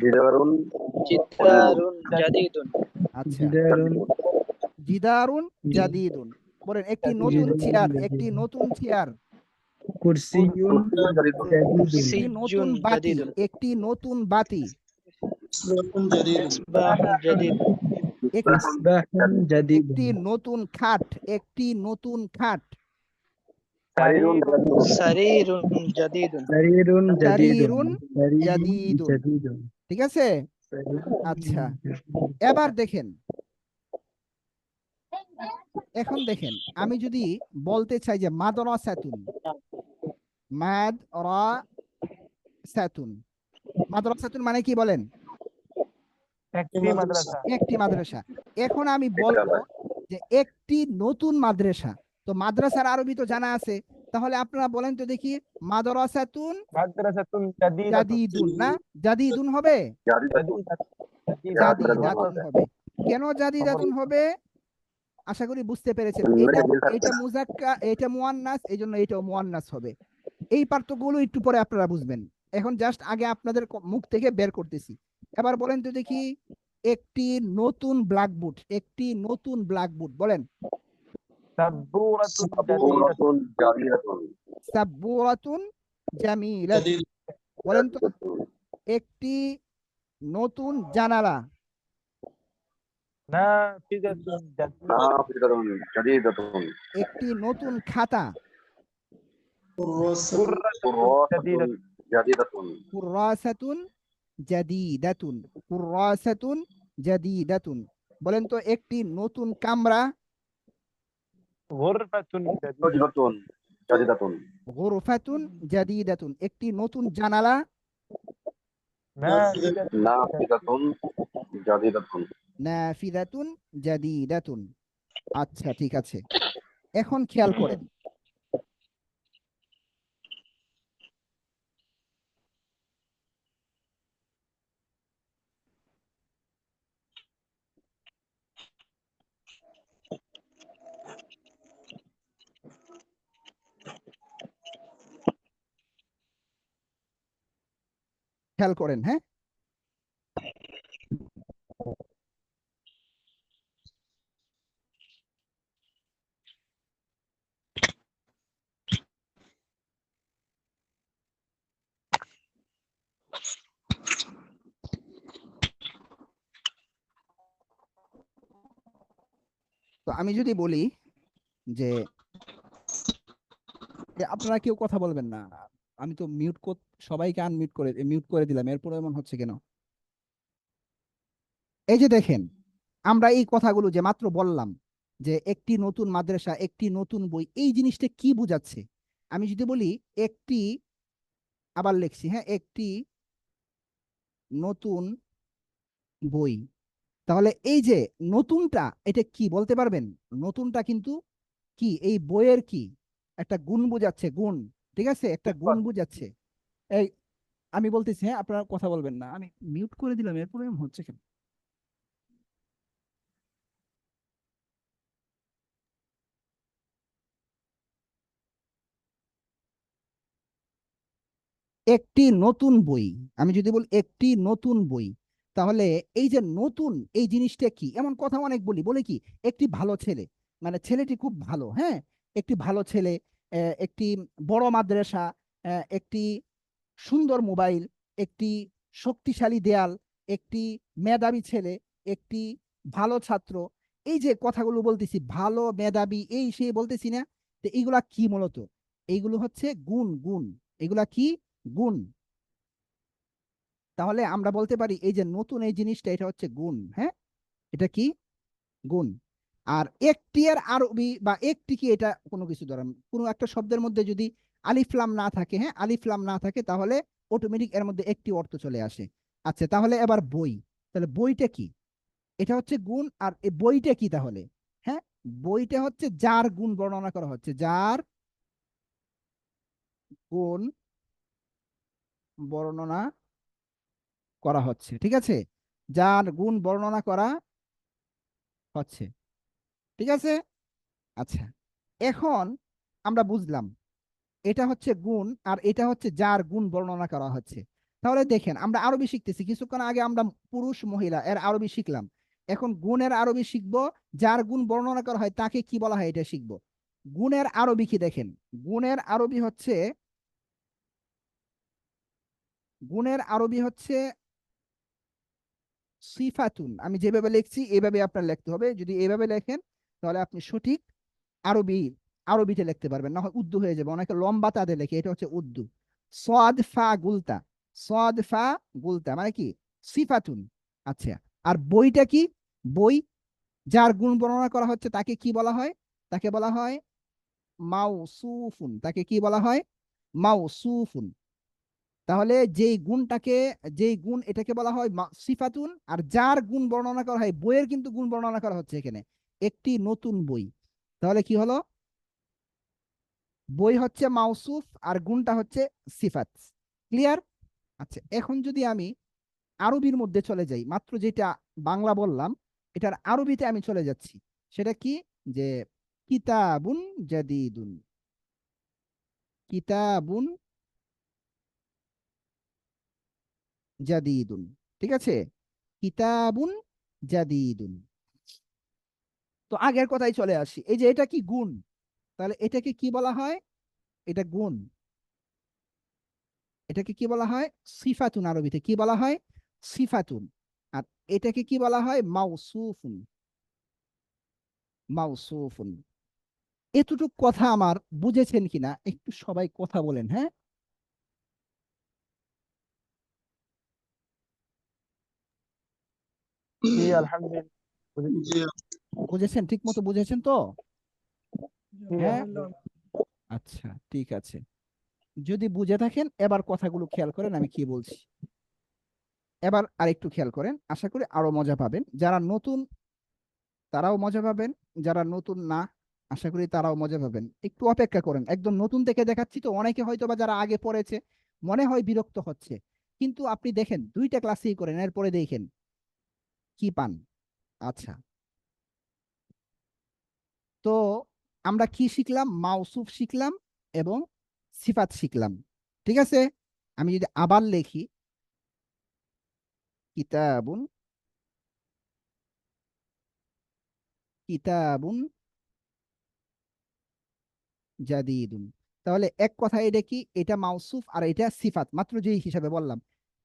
জিদারুন জিদারুন জাদিদুন। আচ্ছা, জিদারুন জিদারুন জাদিদুন, বলেন। একটি নতুন জিদারুন চেয়ার, একটি জাদিদুন। নতুন চেয়ার, কুরসিয়ুন জাদিদুন। একটি নতুন সিজুন বাতি, জাদিদুন। একটি নতুন বাতি, মিসবাহুন জাদিদুন। একটি মিসবাহুন জাদিদুন। একটি নতুন খাট, একটি নতুন খাট, সারিরুন সারিরুন জাদিদুন। সারিরুন জাদিদুন। সারিরুন সারিরুন জাদিদুন। জাদিদুন। ঠিক আছে? সারিরুন আচ্ছা, জাদিদুন। এবার দেখেন, এখন দেখেন, আমি যদি বলতে চাই যে মাদ্রাসাতুন, মাদ্রাসাতুন, মাদ্রাসাতুন মানে কি বলেন? একটি মাদ্রাসা। একটি মাদ্রাসা। এখন আমি বলবো যে একটি নতুন মাদ্রাসা। তো মাদ্রাসার আরবি তো জানা আছে, তাহলে আপনারা বলেন তো দেখি, মাদ্রাসাতুন মাদ্রাসাতুন জাদিদাতুন। জাদিদুন না জাদিদুন হবে? জাদিদাতুন হবে। কেন জাদিদাতুন হবে? আশা করি বুঝতে পেরেছেন। এটা মুজাক্কা, এটা মুয়ান্নাস, এই জন্য এটাও মুয়ান্নাস হবে। এই পার্থক্যগুলো একটু পরে আপনারা বুঝবেন, এখন জাস্ট আগে আপনাদের মুখ থেকে বের করতেছি। এবার বলেন তো দেখি, একটি নতুন ব্ল্যাকবোর্ড, একটি নতুন ব্ল্যাকবোর্ড, বলেন। সাব্বুরাতুন জাদিদাতুন। সাব্বুরাতুন জামিলাতুন, বলেন তো। একটি নতুন জানালা, নাফিজাতুন জাদিদাতুন। একটি নতুন খাতা, কুররাতুন জাদিদাতুন। কুররাসাতুন জাদিদাতুন, কুররাসাতুন জাদিদাতুন, বলেন তো। একটি নতুন কামরা, গুরফাতুন জাদিদাতুন। জাদিদাতুন। গুরফাতুন জাদিদাতুন, একটি নতুন জানালা, নাফিজাতুন জাদিদাতুন। নাফিদাতুন জাদিদাতুন। আচ্ছা, ঠিক আছে, এখন খেয়াল করেন, খেয়াল করেন, হ্যাঁ। তো আমি যদি বলি যে আপনারা কেউ কথা বলবেন না, আমি তো সবাইকে মিউট করে দিলাম, এরপরে এমন হচ্ছে কেন? এই যে দেখেন, আমরা এই কথাগুলো যে মাত্র বললাম, যে একটি নতুন মাদ্রাসা, একটি নতুন বই, এই জিনিসটা কি বোঝাচ্ছে? আমি যদি বলি একটি, আবার লিখছি, হ্যাঁ, একটি নতুন বই, তাহলে এই যে নতুনটা, এটা কি বলতে পারবেন? নতুনটা কিন্তু কি, এই বইয়ের কি একটা গুণ বোঝাচ্ছে, গুণ। ঠিক আছে, একটা গুণ বোঝাচ্ছে। এই আমি বলতেছি, হ্যাঁ, আপনারা কথা বলবেন না, আমি মিউট করে দিলাম, এরপরে এমন হচ্ছে কেন? একটি নতুন বই, আমি যদি বলি একটি নতুন বই, তাহলে এই যে নতুন, এই জিনিসটা কি? এমন কথা অনেক বলে কি, একটি ভালো ছেলে, মানে ছেলেটি খুব ভালো, হ্যাঁ, একটি ভালো ছেলে, একটি বড় মাদ্রাসা, একটি সুন্দর মোবাইল, একটি শক্তিশালী দেয়াল, একটি মেধাবী ছেলে, একটি ভালো ছাত্র। এই যে কথাগুলো বলতেছি, ভালো, মেধাবী, এই সে বলতেছি না? তো এইগুলা কি মূলত? এইগুলো হচ্ছে গুণ, গুণ। এগুলা কি? গুণ। তাহলে আমরা বলতে পারি এই যে নতুন এই জিনিসটা, এটা হচ্ছে গুণ, হ্যাঁ, এটা কি? গুণ। আর একটি এর আরবি বা একটি কি, এটা কোনো কিছু ধরেন, কোনো একটা শব্দের মধ্যে যদি আলিফ লাম না থাকে, হ্যাঁ, আলিফ লাম না থাকে, তাহলে অটোমেটিক এর মধ্যে একটি অর্থ চলে আসে। আচ্ছা, তাহলে এবার বই, তাহলে বইটা কি? এটা হচ্ছে গুণ, আর এই বইটা কি তাহলে? হ্যাঁ, বইটা হচ্ছে যার গুণ বর্ণনা করা হচ্ছে, যার গুণ বর্ণনা করা হচ্ছে, ঠিক আছে, যার গুণ বর্ণনা করা হচ্ছে, ঠিক আছে। আচ্ছা, এখন আমরা বুঝলাম এটা হচ্ছে গুণ আর এটা হচ্ছে যার গুণ বর্ণনা করা হচ্ছে। তাহলে দেখেন, আমরা আরবি শিখতেছি, কিছুক্ষণ আগে আমরা পুরুষ মহিলা এর আরবি শিখলাম, এখন গুণের আরবি শিখবো, যার গুণ বর্ণনা করা হয় তাকে কি বলা হয় এটা শিখবো। গুণের আরবি কি দেখেন, গুণের আরবি হচ্ছে, গুণের আরবি হচ্ছে সিফাতুন। আমি যেভাবে লিখছি এইভাবে আপনার লিখতে হবে, যদি এইভাবে লেখেন তাহলে আপনি সঠিক আরবি, আরবিতে লিখতে পারবেন, না হয় উর্দু হয়ে যাবে, অনেকে লম্বা তাদের লেখে, এটা হচ্ছে উর্দু। সদ ফা গুলতা, সদ ফা গুলতা মানে কি? সিফাতুন। আচ্ছা, আর বইটা কি? বই, যার গুণ বর্ণনা করা হচ্ছে তাকে কি বলা হয়? তাকে বলা হয় মাউসুফুন। তাকে কি বলা হয়? মাউসুফুন। তাহলে যেই গুণটাকে, যেই গুণ এটাকে বলা হয় সিফাতুন, আর যার গুণ বর্ণনা করা হয়, বইয়ের কিন্তু গুণ বর্ণনা করা হচ্ছে এখানে, একটি নতুন বই। তাহলে কি হলো? বই হচ্ছে মাউসুফ আর গুণটা হচ্ছে সিফাত। ক্লিয়ার? আচ্ছা, এখন যদি আমি আরবির মধ্যে চলে যাই, মাত্র যেটা বাংলা বললাম এটার আরবিতে আমি চলে যাচ্ছি, সেটা কি? যে কিতাবুন জাদিদুন, কিতাবুন জাদিদুন, ঠিক আছে, কিতাবুন জাদিদুন। তো আগের কথাই চলে আসি, এই যে এটা কি গুণ, তাহলে এটাকে কি বলা হয়? এটা গুণ, এটাকে কি বলা হয়? সিফাতুন। আরবিতে কি বলা হয়? সিফাতুন। আর এটাকে কি বলা হয়? মাউসুফুন, মাউসুফুন। এতটুকু কথা আমার বুঝেছেন কিনা একটু সবাই কথা বলেন, হ্যাঁ? জি আলহামদুলিল্লাহ। বুঝেছেন? ঠিক মতো বুঝেছেন তো? জি, হ্যাঁ, আলহামদুলিল্লাহ। আচ্ছা, ঠিক আছে। যদি বুঝে থাকেন এবার কথাগুলো খেয়াল করেন আমি কি বলছি। এবার আরেকটু খেয়াল করেন, আশা করি আরো মজা পাবেন। যারা নতুন তারাও মজা পাবেন, যারা নতুন না আশা করি তারাও মজা পাবেন। একটু অপেক্ষা করেন, একদম নতুন থেকে দেখাচ্ছি তো, অনেকে হয়তো বা যারা আগে পড়েছে মনে হয় বিরক্ত হচ্ছে, কিন্তু আপনি দেখেন দুইটা ক্লাসেই করেন, এরপরে দেখেন কি পান। আচ্ছা, তো আমরা কি শিখলাম? মাউসুফ শিখলাম এবং সিফাত শিখলাম, ঠিক আছে। আমি যদি আবার লিখি, কিতাবুন, কিতাবুন জাদিদুন, তাহলে এক কথায় এটা কি? এটা মাউসুফ আর এটা সিফাত, মাত্র যেই হিসাবে বললাম।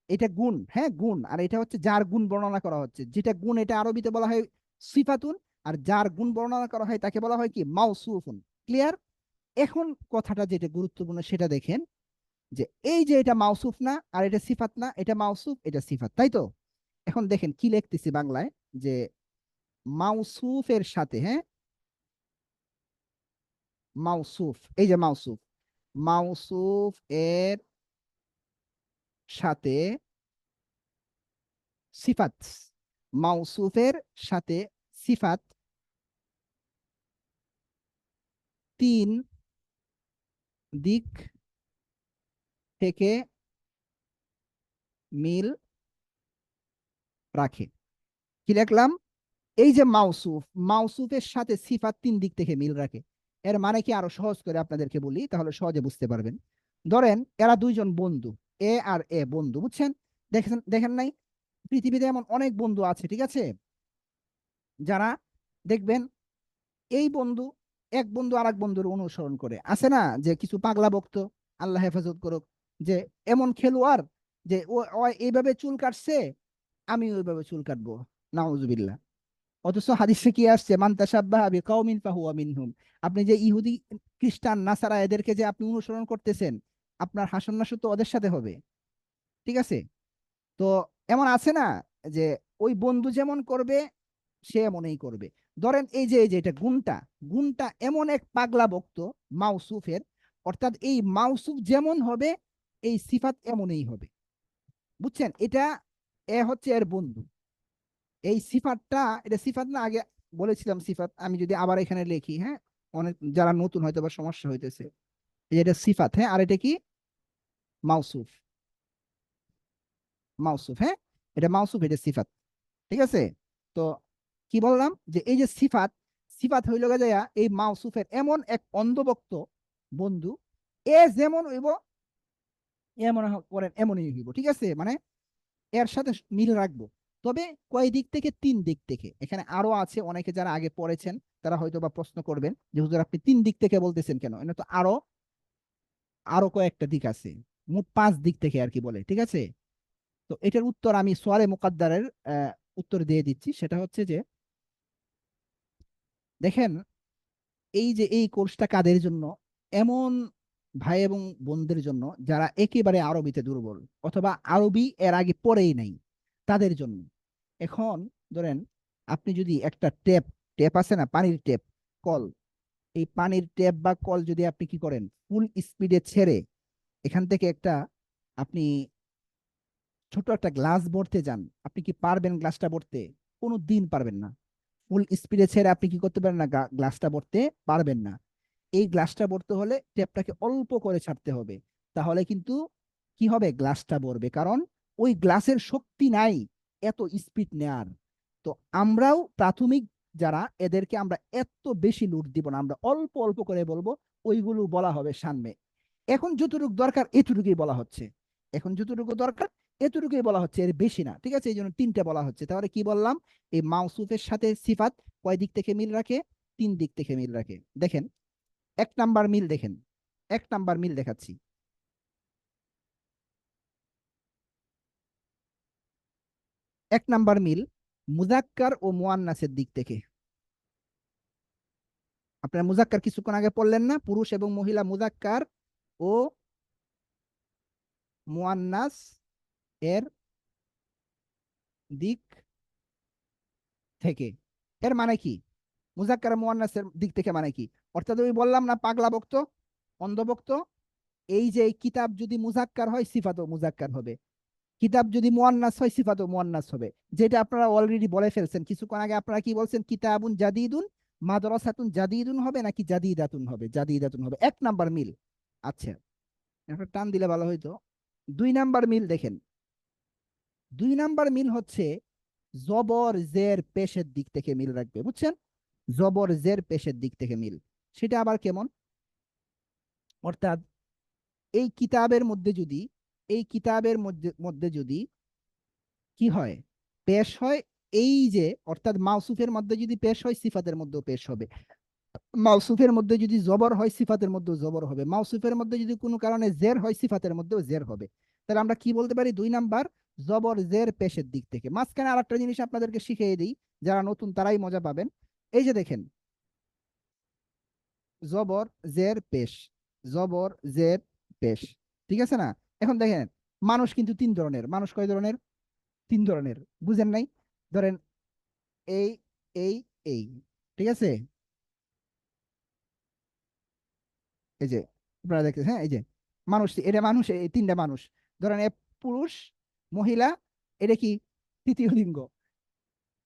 এটা গুণ, হ্যাঁ গুণ, আর এটা হচ্ছে যার গুণ বর্ণনা করা হচ্ছে, যেটা গুণ এটা আরবিতে বলা হয় সিফাতুন, আর যার গুণ বর্ণনা করা হয় তাকে বলা হয় কি? মাউসুফুন। ক্লিয়ার? এখন কথাটা যেটা গুরুত্বপূর্ণ সেটা দেখেন, যে এই যে এটা মাউসুফ না আর এটা সিফাত না, এটা মাউসুফ এটা সিফাত, তাই তো? এখন দেখেন কি লিখতেছি বাংলায়, যে মাউসুফের সাথে, হ্যাঁ, মাউসুফ, এই যে মাউসুফ, মাউসুফ এর সাথে সিফাত, মাউসুফের সাথে সিফাত তিন দিক থেকে মিল রাখে। কি লিখলাম? এই যে মাউসুফ, মাউসুফের সাথে সিফাত তিন দিক থেকে মিল রাখে। এর মানে কি আরো সহজ করে আপনাদেরকে বলি, তাহলে সহজে বুঝতে পারবেন। ধরেন এরা দুইজন বন্ধু, এ আর এ বন্ধু, বুঝছেন? দেখেন, দেখেন নাই? পৃথিবীতে এমন অনেক বন্ধু আছে, ঠিক আছে, যারা দেখবেন এই বন্ধু, এক বন্ধু আর এক বন্ধুর অনুসরণ করে, আছে না যে কিছু পাগলা ভক্ত, আল্লাহ হেফাজত করুক, যে এমন খেলোয়াড় যে ও এইভাবে চুল কাটছে, আমি ওইভাবে চুল কাটবো, নাউজুবিল্লাহ। অথচ হাদিসে কি আসছে? মান তাশাব্বাহা বিকাউমিন ফাহুয়া মিনহুম। আপনি যে ইহুদি, খ্রিস্টান, নাসারা এদেরকে যে আপনি অনুসরণ করতেছেন, আপনার হাসন নাসর তো ওদের সাথে হবে, ঠিক আছে? তো এমন আছে না যে ওই বন্ধু যেমন করবে সে এমনই করবে। ধরেন এই যে এটা গুণটা, গুণটা এমন এক পাগলা ভক্ত মাউসুফের, অর্থাৎ এই মাউসুফ যেমন হবে এই সিফাত এমনই হবে, বুঝছেন? এটা এ হচ্ছে এর বন্ধু। এই সিফাতটা, এটা সিফাত না, আগে বলেছিলাম সিফাত। আমি যদি আবার এখানে লিখি, হ্যাঁ, অনেক যারা নতুন হয়তো বা সমস্যা হইতেছে। এই যে এটা সিফাত, হ্যাঁ, আর এটা কি? মাউসুফ। মাউসুফ, হ্যাঁ, এটা মাউসুফ, এটা সিফাত। ঠিক আছে? তো কি বললাম যে এই যে সিফাত, সিফাত হইল গিয়ে যাইয়া এই মাউসুফের এমন এক অন্ধভক্ত বন্ধু, এ যেমন হইব এ মনে করেন এমনই হইব। ঠিক আছে? মানে এর সাথে মিল রাখবো। তবে কয় দিক থেকে? 3 দিক থেকে। এখানে আরো আছে, অনেকে যারা আগে পড়েছেন তারা হয়তো বা প্রশ্ন করবেন যে হুজুর আপনি 3 দিক থেকে বলতেছেন কেন? এটা তো আরো আরো কয়েকটা দিক আছে, মোট 5 দিক থেকে আর কি বলে। ঠিক আছে? তো এটার উত্তর আমি সোয়ালে মুকাদ্দারের উত্তর দিয়ে দিচ্ছি। সেটা হচ্ছে যে দেখেন, এই যে এই কোর্সটা কাদের জন্য? এমন ভাই এবং বোনদের জন্য যারা একেবারে আরবিতে দুর্বল, অথবা আরবি এর আগে পড়েই নাই, তাদের জন্য। এখন ধরেন আপনি যদি একটা ট্যাপ, ট্যাপ আছে না, পানির ট্যাপ, কল, এই পানির ট্যাপ বা কল যদি আপনি কি করেন, ফুল স্পিডে ছেড়ে এখান থেকে একটা আপনি ছোট একটা গ্লাস ভরতে যান, আপনি কি পারবেন গ্লাসটা ভরতে? কোনো দিন পারবেন না। ফুল স্পিডে ছেড়ে আপনি কি করতে পারেন না, গ্লাসটা ভরতে পারবেন না। এই গ্লাসটা ভরতে হলে ট্যাপটাকে অল্প করে ছাড়তে হবে, তাহলে কিন্তু কি হবে, গ্লাসটা ভরবে। কারণ ওই গ্লাসের শক্তি নাই এত স্পিড নেয়ার। তো আমরাও প্রাথমিক যারা, এদেরকে আমরা এত বেশি লোড দিব না, আমরা অল্প অল্প করে বলবো, ওইগুলো বলা হবে সামনে। এখন যতটুকু দরকার এতটুকুই বলা হচ্ছে, এখন যতটুকু দরকার এতটুকুই বলা হচ্ছে, এর বেশি না। ঠিক আছে? এই জন্য 3টে বলা হচ্ছে। তাহলে কি বললাম, এই মাউসুফের সাথে সিফাত কয় দিক থেকে মিল রাখে? 3 দিক থেকে মিল রাখে। দেখেন 1 নাম্বার মিল, দেখেন 1 নাম্বার মিল দেখাচ্ছি। 1 নাম্বার মিল মুজাক্কার ও মুয়ান্নাসের দিক থেকে। আপনারা মুজাক্কার কিছুক্ষণ আগে পড়লেন না, পুরুষ এবং মহিলা মুজাক্কার ও মুয়ান্নাস এর দিক থেকে। এর মানে কি? মুজাক্কার আর মুয়ান্নাসের দিক থেকে মানে কি? অর্থাৎ ওই বললাম না, পাগলা বক্ত, অন্ধভক্ত, এই যে এই কিতাব যদি মুজাক্কার হয় সিফাতও মুজাক্কার হবে, কিতাব যদি মুয়ান্নাস হয় সিফাতও মুয়ান্নাস হবে। যেটা আপনারা অলরেডি বলে ফেলছেন কিছুক্ষণ আগে। আপনারা কি বলছেন? কিতাবুন জাদিদুন মাদ্রাসাতুন জাদিদুন হবে নাকি জাদিদাতুন হবে? জাদিদাতুন হবে। 1 নাম্বার মিল। আচ্ছা, একটা টান দিলে ভালো হইতো। 2 নাম্বার মিল দেখেন, 2 নাম্বার মিল হচ্ছে জবর জের পেশের দিক থেকে মিল রাখবে। বুঝছেন? জবর জের পেশের দিক থেকে মিল। সেটা আবার কেমন? অর্থাৎ এই কিতাবের মধ্যে যদি, এই কিতাবের মধ্যে মধ্যে যদি কি হয়, পেশ হয়, এই যে অর্থাৎ মাউসুফের মধ্যে যদি পেশ হয় সিফাতের মধ্যেও পেশ হবে, মাউসুফের মধ্যে যদি জবর হয় সিফাতের মধ্যেও জবর হবে, মাউসুফের মধ্যে যদি কোনো কারণে জের হয় সিফাতের মধ্যেও জের হবে। তাহলে আমরা কি বলতে পারি? 2 নাম্বার জবর জের পেশের দিক থেকে। মাঝখানে আর একটা জিনিস আপনাদেরকে শিখিয়ে দিই, যারা নতুন তারাই মজা পাবেন। এই যে দেখেন, জবর জের পেশ, জবর জের পেশ। ঠিক আছে না? এখন দেখেন, মানুষ কিন্তু 3 ধরনের। মানুষ কয় ধরনের? 3 ধরনের। বুঝেন নাই? ধরেন এই এই এই, ঠিক আছে? এই যে আপনারা দেখতেছেন, হ্যাঁ, এই যে মানুষ, এটা মানুষ, এই 3টা মানুষ। ধরেন এ পুরুষ, মহিলা, এটা কি? তৃতীয় লিঙ্গ,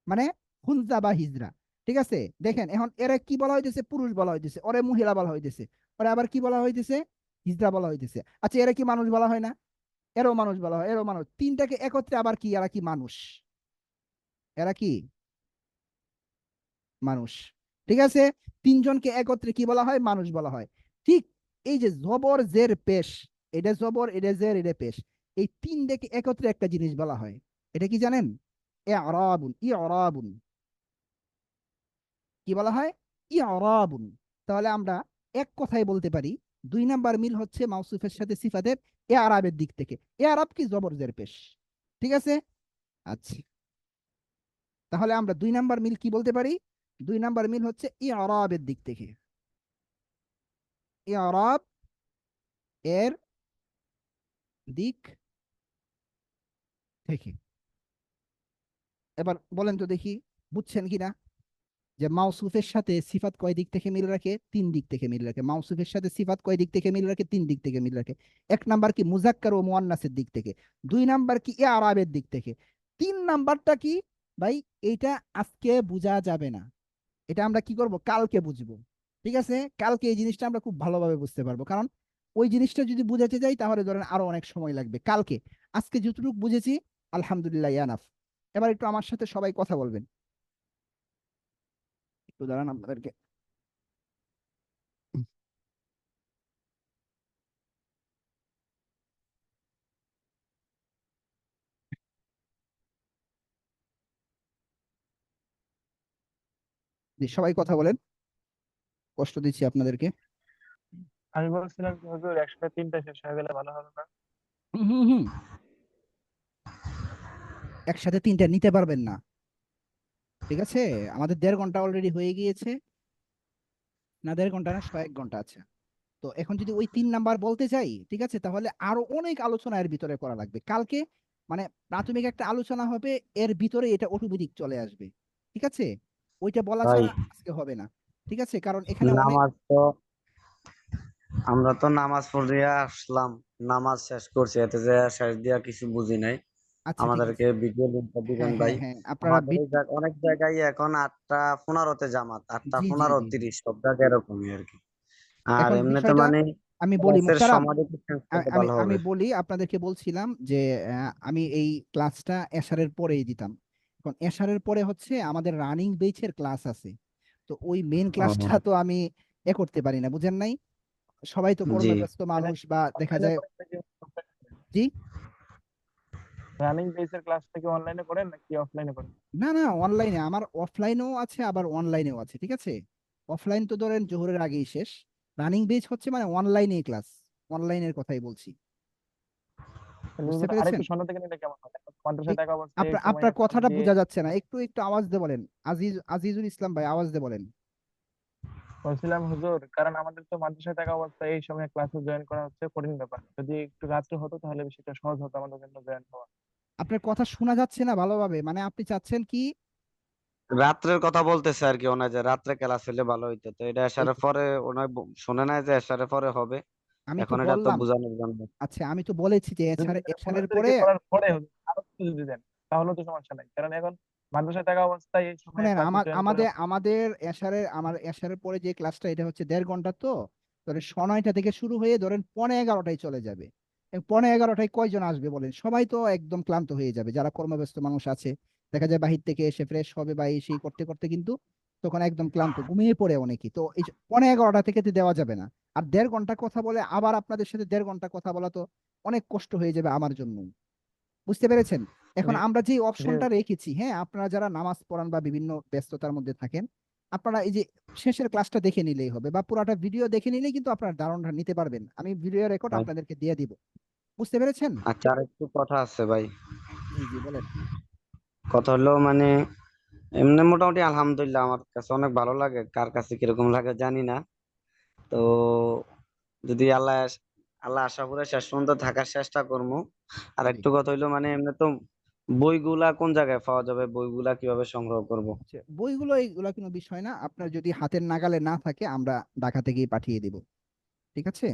মানে হুনজা বা হিজরা। ঠিক আছে? দেখেন এখন এরা কি বলা হইতেছে? পুরুষ বলা হইতেছে, ওরে মহিলা বলা হইতেছে, ওরে আবার কি বলা হইতেছে? হিজরা বলা হইতেছে। আচ্ছা, এরা কি মানুষ বলা হয় না? এরও মানুষ বলা হয়, এরও মানুষ। 3টাকে একত্রে আবার কি, এরা কি মানুষ? এরা কি মানুষ। ঠিক আছে? 3জনকে একত্রে কি বলা হয়? মানুষ বলা হয়। ঠিক এই যে জবর জের পেশ, এটা জবর, এটা জের, এটা পেশ, এই 3টাকে একত্রে একটা জিনিস বলা হয়। এটা কি জানেন? ইআরাবুন। ইআরাবুন কি বলা হয়? ইআরাবুন। তাহলে আমরা এক কথায় বলতে পারি 2 নাম্বার মিল হচ্ছে মাউসুফের সাথে সিফাতের ইআরাবের দিক থেকে। ইআরাব কি? জবর জের পেশ। ঠিক আছে? আচ্ছা, তাহলে আমরা 2 নাম্বার মিল কি বলতে পারি? 2 নাম্বার মিল হচ্ছে ইআরাবের দিক থেকে। ইআরাব এর দিক থেকে। এবার বলেন তো দেখি, বুঝছেন কিনা যে মাউসুফের সাথে সিফাত কয় দিক থেকে মিল রাখে? 3 দিক থেকে মিল রাখে। মাউসুফের সাথে সিফাত কয় দিক থেকে মিল রাখে? 3 দিক থেকে মিল রাখে। 1 নাম্বার কি? মুজাক্কার ও মুয়ান্নাসের দিক থেকে। 2 নাম্বার কি? ইআরাবের দিক থেকে। 3 নাম্বারটা কি ভাই? এইটা আজকে বোঝা যাবে না, এটা আমরা কি করব, কালকে বুঝবো। ঠিক আছে, কালকে এই জিনিসটা আমরা খুব ভালোভাবে বুঝতে পারবো, কারণ ওই জিনিসটা যদি বুঝাতে যাই তাহলে ধরেন আরো অনেক সময় লাগবে কালকে। আজকে যতটুকু বুঝেছি আলহামদুলিল্লাহ ইয়ানাফ। এবার একটু আমার সাথে সবাই কথা বলবেন, একটু দাঁড়ান আপনাদেরকে। জি, সবাই কথা বলেন, কষ্ট দিচ্ছি আপনাদেরকে। আমি বলছিলাম কি হুজুর একসাথে তিনটা শেষ হয়ে গেলে ভালো হবে না? হুম হুম হুম। একসাথে 3টা নিতে পারবেন না, ঠিক আছে? আমাদের 1.5 ঘন্টা অলরেডি হয়ে গিয়েছে, না 1.5 ঘন্টা না, 1 ঘন্টা আছে। তো এখন যদি ওই 3 নাম্বার বলতে চাই, ঠিক আছে, তাহলে আরো অনেক আলোচনা এর ভিতরে করা লাগবে কালকে। মানে প্রাথমিক একটা আলোচনা হবে, এর ভিতরে এটা অটোমেটিক চলে আসবে, ঠিক আছে? ওইটা বলা ভাই ছাড়া আজকে হবে না, ঠিক আছে? কারণ এখানে অনেক। নামাজ তো আমরা তো নামাজ পড়িয়া আসলাম, নামাজ শেষ করছি, এতে যে শেষ দিয়া কিছু বুঝি নাই। আচ্ছা ঠিক আছে। আমাদেরকে ভিডিও লিঙ্কটা দিবেন হ্যাঁ ভাই। হ্যাঁ হ্যাঁ, আপনারা আমাদের এই অনেক জায়গায় এখন 8টা 15-তে জামাত, জি জি জি। 8টা 15-30 সব জায়গায় এরকমই আর কি। আর এখন এমনিতে বিষয়টা মানে আমি বলি ক্লাসের মুহতারাম, সময়টা একটু চেঞ্জ করলে আমি ভালো আমি হবে। বলি আপনাদেরকে, বলছিলাম যে আমি এই ক্লাসটা এশারের পরেই দিতাম। এখন এশারের পরে হচ্ছে আমাদের রানিং বেচের ক্লাস আছে, তো ওই মেন ক্লাসটা ও তো আমি করতে পারি না, বুঝেন নাই? সবাই তো জি। কর্মব্যস্ত মানুষ, বা দেখা অনলাইনে যায়। করেন নাকি জি। রানিং বেসের ক্লাস থেকে অনলাইনে করেন নাকি অফলাইনে করেন? না না, অনলাইনে, আমার অফলাইনেও আছে আবার অনলাইনেও আছে, ঠিক আছে? অফলাইন তো ধরেন জোহরের আগেই শেষ, রানিং বেচ হচ্ছে মানে অনলাইনে ক্লাস, অনলাইনের কথাই বলছি, তাহলে বুঝতে হুজুর পেরেছেন? আরেকটু সন্ধ্যা থেকে নিলে কেমন হয়? মাদ্রাসায় এই থাকা অবস্থায় এই আপনার সময় আপনার এখন কথাটা দিয়ে বোঝা যাচ্ছে না, একটু একটু আওয়াজ দিয়ে বলেন। আজিজুল ইসলাম ভাই, আওয়াজ দিয়ে বলেন। বলছিলাম হুজুর, কারণ আমাদের তো মাদ্রাসায় থাকা অবস্থায় এই সময় ক্লাসে জয়েন করা হচ্ছে কঠিন ব্যাপার। যদি একটু রাত্রে হতো তাহলে সেটা সহজ হতো আমাদের জন্য জয়েন হওয়া। আপনার কথা শোনা যাচ্ছে না ভালোভাবে, মানে আপনি চাচ্ছেন কি? রাত্রের কথা বলতেছে আর কি, ওনার যে রাত্রে ক্লাস হলে ভালো হইতো, তো এটা এই এসারের তো, পরে ওনার শুনে নাই যে এসারের পরে হবে। আমি তো এখন এটা তো বললাম। বোঝানোর জন্য। আচ্ছা, আমি তো বলেছি যে যদি এটা এশারের 15 পরে। তারিখে করার পরে হুজুর আরো কিছু যদি দেন তাহলে তো সমস্যা নাই, কারণ এখন মাদ্রাসায় থাকা অবস্থায় এই সময়ে শুনেন, ক্লাসে জয়েন করে। আমার এশারের পরে যে ক্লাসটা, এটা হচ্ছে 1.5 ঘন্টা, তো ধরেন 9:30 থেকে শুরু হয়ে ধরেন 11:15টায় চলে যাবে। 11:15টায় কয়জন আসবে বলেন? সবাই তো একদম ক্লান্ত হয়ে যাবে, যারা কর্মব্যস্ত মানুষ আছে, দেখা যায় বাহির থেকে এসে ফ্রেশ হবে বা এই সেই করতে করতে কিন্তু তখন একদম ক্লান্ত, ঘুমিয়ে পড়ে অনেকেই, তো এই 11:15 থেকে তো দেওয়া যাবে না। আর 1.5 ঘন্টা কথা বলে আবার আপনাদের সাথে 1.5 ঘন্টা কথা বলা তো অনেক কষ্ট হয়ে যাবে আমার জন্য, বুঝতে পেরেছেন? এখন জি আমরা যে জি অপশনটা রেখেছি, হ্যাঁ, আপনারা যারা নামাজ পড়ান বা বিভিন্ন ব্যস্ততার মধ্যে থাকেন, আপনারা এই যে শেষের ক্লাসটা দেখে নিলেই হবে, বা পুরাটা ভিডিও দেখে নিলেই কিন্তু আপনারা ধারণা নিতে পারবেন। আমি ভিডিও রেকর্ড ভাই, আপনাদেরকে দিয়ে দিব, বুঝতে পেরেছেন? আচ্ছা আর একটু কথা আছে ভাই। জি জি বলেন। কথা হলো মানে এমনি মোটামুটি আলহামদুলিল্লাহ আমার কাছে অনেক ভালো লাগে, কার কাছে কিরকম লাগে জানি না। তো যদি আল্লাহ আশা করে শেষ পর্যন্ত থাকার চেষ্টা করবো। আর জি। একটু কথা হইলো মানে এমনি তো বইগুলা কোন জায়গায় পাওয়া যাবে, বইগুলা কিভাবে সংগ্রহ করব? আচ্ছা, বইগুলো এইগুলা কোনো বিষয় না, আপনার যদি হাতের নাগালে না থাকে আমরা ঢাকা থেকেই পাঠিয়ে দিব, ঠিক আছে?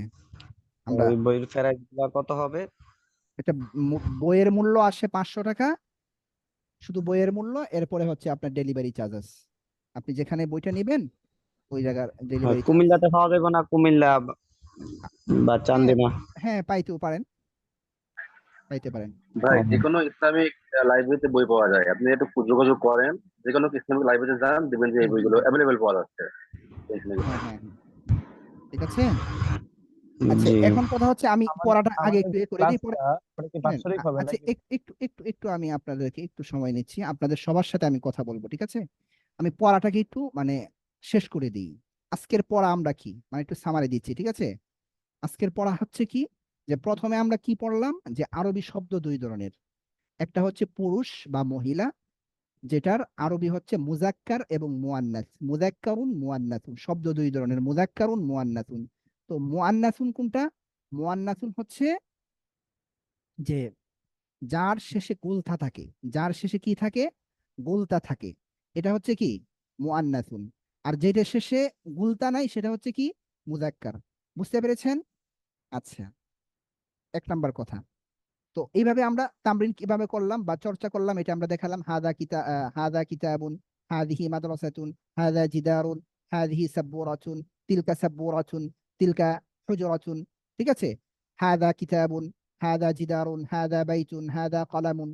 আমরা ওই বইয়ের প্রাইস গুলা কত হবে? একটা বইয়ের মূল্য আসে 500 টাকা, শুধু বইয়ের মূল্য, এরপরে হচ্ছে আপনার ডেলিভারি চার্জেস, আপনি যেখানে বইটা নেবেন ওই জায়গার ডেলিভারি চার্জ। কুমিল্লাতে পাওয়া যাবে না? কুমিল্লা বা হ্যাঁ চান্দিনা? হ্যাঁ, পাইতেও পারেন, পাইতে পারেন। ভাই যে কোনো ইসলামিক লাইব্রেরিতে বই পাওয়া যায়, আপনি একটু যোগাযোগ করেন, যে কোনো ইসলামিক লাইব্রেরিতে যান, দেখবেন যে এই হুম হুম বইগুলো হুম। অ্যাভেলেবেল পাওয়া যাচ্ছে। টেনশন নেই। হ্যাঁ হ্যাঁ হ্যাঁ, ঠিক আছে। আচ্ছা, জি। এখন কথা হচ্ছে আমি আমাদের পড়াটা আগে আমাদের একটু যে করে দিই, পরে ক্লাসটা মানে কি শুনেন। বাৎসরিক হবে আচ্ছা, নাকি? একটু আমি আপনাদেরকে একটু সময় নিচ্ছি, আপনাদের সবার সাথে আমি কথা বলবো, ঠিক আছে? আমি পড়াটাকে একটু মানে শেষ করে দিই। আজকের পড়া আমরা কি, মানে একটু সামারি দিচ্ছি, ঠিক আছে? আজকের পড়া হচ্ছে কি, যে প্রথমে আমরা কি পড়লাম, যে আরবি শব্দ 2 ধরনের, একটা হচ্ছে পুরুষ বা মহিলা, যেটার আরবি হচ্ছে মুজাক্কার এবং মুয়ান্নাস, মুজাক্কারুন মুয়ান্নাসুন, শব্দ 2 ধরনের, মুজাক্কারুন মুয়ান্নাসুন। তো মুয়ান্নাসুন কোনটা? মুয়ান্নাসুন হচ্ছে যে যার শেষে গুলতা থাকে, যার শেষে কি থাকে, গুলতা থাকে, এটা হচ্ছে কি মুয়ান্নাসুন। আর যেটা শেষে গুলতা নাই সেটা হচ্ছে কি মুজাক্কার, বুঝতে পেরেছেন? আচ্ছা, 1 নাম্বার কথা। তো এইভাবে আমরা তামরিন কিভাবে করলাম বা চর্চা করলাম এটা আমরা দেখালাম। হাদা কিতাবুন, হাদিহি মাদ্রাসাতুন, হাদা জিদারুন, হাদিহি সাব্বুরাতুন, তিলকা সাব্বুরাতুন, তিলকা হুজরাতুন। ঠিক আছে, হাদা কিতাবুন, হাদা জিদারুন, হাদা বাইতুন, হাদা কলামুন।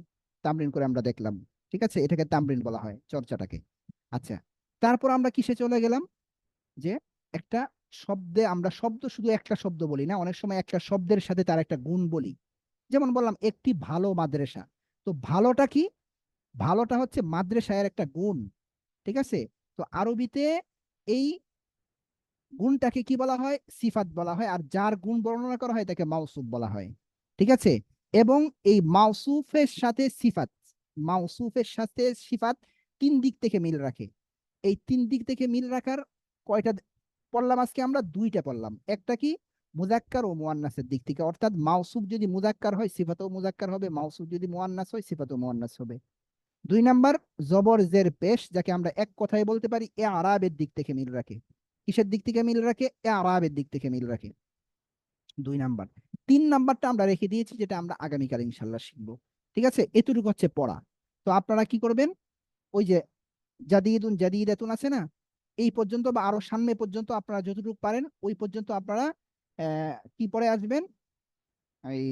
তামরিন করে আমরা দেখলাম। ঠিক আছে, এটাকে তামরিন বলা হয়, চর্চাটাকে। আচ্ছা, তারপর আমরা কিসে চলে গেলাম, যে একটা শব্দে আমরা শব্দ শুধু একটা শব্দ বলি না, অনেক সময় একটা শব্দের সাথে তার একটা গুণ বলি। যেমন বললাম একটি ভালো মাদ্রাসা, তো ভালোটা কি? ভালোটা হচ্ছে মাদ্রাসায়ের একটা গুণ। ঠিক আছে, তো আরবিতে এই গুণটাকে কি বলা হয়? সিফাত বলা হয়। আর যার গুণ বর্ণনা করা হয় তাকে মাউসুফ বলা হয়। ঠিক আছে, এবং এই মাউসুফের সাথে সিফাত, মাউসুফের সাথে সিফাত তিন দিক থেকে মিল রাখে। এই তিন দিক থেকে মিল রাখার কয়টা পড়লাম আজকে? আমরা দুইটা পড়লাম। একটা কি? মুজাক্কার ও মুয়ান্নাসের দিক থেকে, অর্থাৎ মাউসুফ যদি মুজাক্কার হয় সিফাতও মুজাক্কার হবে, মাউসুফ যদি মুয়ান্নাস হয় সিফাতও মুয়ান্নাস হবে। দুই নাম্বার জবর জের পেশ, যাকে আমরা এক কথায় বলতে পারি এ আরাবের দিক থেকে মিল রাখে। কিসের দিক থেকে মিল রাখে? এ আরাবের দিক থেকে মিল রাখে। দুই নাম্বার। তিন নাম্বারটা আমরা রেখে দিয়েছি, যেটা আমরা আগামীকাল ইনশাল্লাহ শিখবো। ঠিক আছে, এতটুকু হচ্ছে পড়া। তো আপনারা কি করবেন, ওই যে জাদিদুন জাদিদাতুন আছে না, এই পর্যন্ত বা আরো সামনে পর্যন্ত আপনারা যতটুকু পারেন ওই পর্যন্ত আপনারা কি পড়ে আসবেন, এই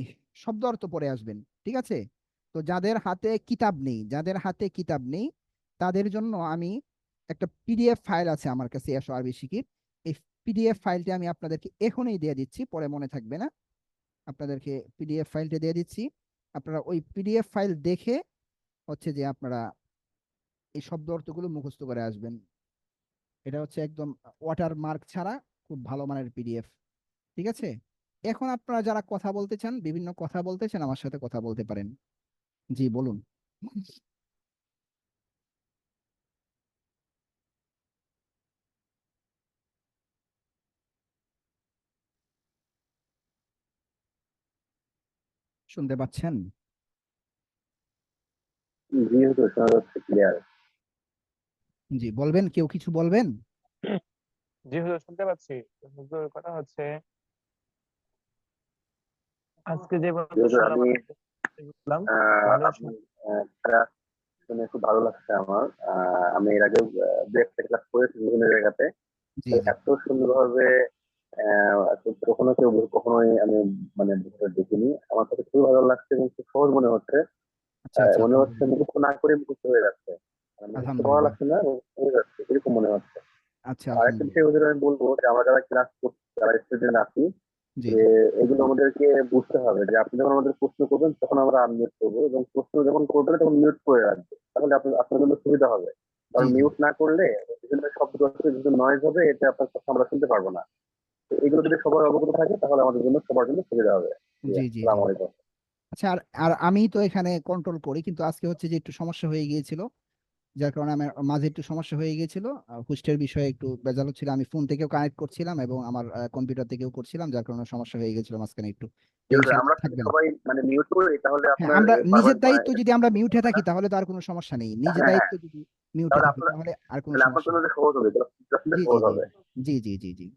শব্দ অর্থ পড়ে আসবেন। ঠিক আছে, তো যাদের হাতে কিতাব নেই, যাদের হাতে কিতাব নেই তাদের জন্য আমি একটা পিডিএফ ফাইল আছে আমার কাছে, এসো আরবি শিখির। এই পিডিএফ ফাইলটা আমি আপনাদেরকে এখনই দিয়ে দিচ্ছি, পরে মনে থাকবে না। আপনাদেরকে পিডিএফ ফাইলটা দিয়ে দিচ্ছি, আপনারা ওই পিডিএফ ফাইল দেখে হচ্ছে যে আপনারা এই শব্দ অর্থগুলো মুখস্থ করে আসবেন। এটা হচ্ছে একদম ওয়াটার মার্ক ছাড়া খুব ভালো মানের পিডিএফ। ঠিক আছে, এখন আপনারা যারা কথা বলতে চান, বিভিন্ন কথা বলতে চান, আমার সাথে কথা বলতে পারেন। জি বলুন। শুনতে পাচ্ছেন? জি হুজুর, শোনা যাচ্ছে ক্লিয়ার। জি বলবেন, কেউ কিছু বলবেন? জি হুজুর, শুনতে পাচ্ছি। হুজুর, কথা হচ্ছে আজকে যে হুজুর আমি বুঝলাম আপনি ক্লাস শুনে খুব ভালো লাগছে আমার। আমি এর আগে দু একটা ক্লাস করেছি বিভিন্ন জায়গাতে, জি তো জি এত সুন্দরভাবে কখনো কেউ কখনোই আমি মানে দেখিনি। আমার কাছে খুবই ভালো লাগছে এবং খুব সহজ মনে হচ্ছে। আচ্ছা আচ্ছা, মনে হচ্ছে মুখস্থ না করে মুখস্থ হয়ে যাচ্ছে, মানে মুখস্থ করা আলহামদুলিল্লাহ। লাগছে না, হয়ে যাচ্ছে এরকম মনে হচ্ছে। আচ্ছা আর একটা আলহামদুলিল্লাহ। বিষয় ওদের আমি বলবো যে আমরা যারা ক্লাস করছি, যারা স্টুডেন্ট আছি, জি যে এগুলো আমাদেরকে বুঝতে হবে যে আপনি যখন আমাদের প্রশ্ন করবেন তখন আমরা আনমিউট করবো, এবং প্রশ্ন যখন করবেন তখন মিউট করে রাখবো, তাহলে আপনার জন্য সুবিধা হবে। জি কারণ জি মিউট না করলে বিভিন্ন শব্দ বিভিন্ন নয়েজ হবে, এতে আপনার কথা আমরা শুনতে পারবো না। তো এগুলো যদি সবার অবগত থাকে তাহলে আমাদের জন্য সবার জন্য সুবিধা হবে। জি, জি জি জি। আসসালামু আলাইকুম। আচ্ছা, আর আর আমি তো এখানে কন্ট্রোল করি, কিন্তু আজকে হচ্ছে যে একটু সমস্যা হয়ে গিয়েছিল, যার কারণে আমার মাঝে একটু সমস্যা হয়ে গিয়েছিল। হোস্টের বিষয়ে একটু ভেজাল হচ্ছিল, আমি ফোন থেকেও কানেক্ট করছিলাম এবং আমার কম্পিউটার থেকেও করছিলাম, যার কারণে সমস্যা হয়ে গেছিল মাঝখানে একটু। তো জি, ইনশাআল্লাহ আমরা যদি থাকবে না। সবাই মানে মিউট করি তাহলে হ্যাঁ, আপনার আমরা বারবার নিজের দায়িত্ব যদি আমরা মিউটে হবে থাকি না। তাহলে তো আর কোনো সমস্যা নেই, নিজের হ্যাঁ, হ্যাঁ, দায়িত্ব যদি মিউটে তাহলে থাকি আপনার তাহলে আর কোনো তাহলে আপনার সমস্যা জন্য নেই। এটা সহজ হবে, এটা জি জি সহজ জি হবে। জি জি জি জি।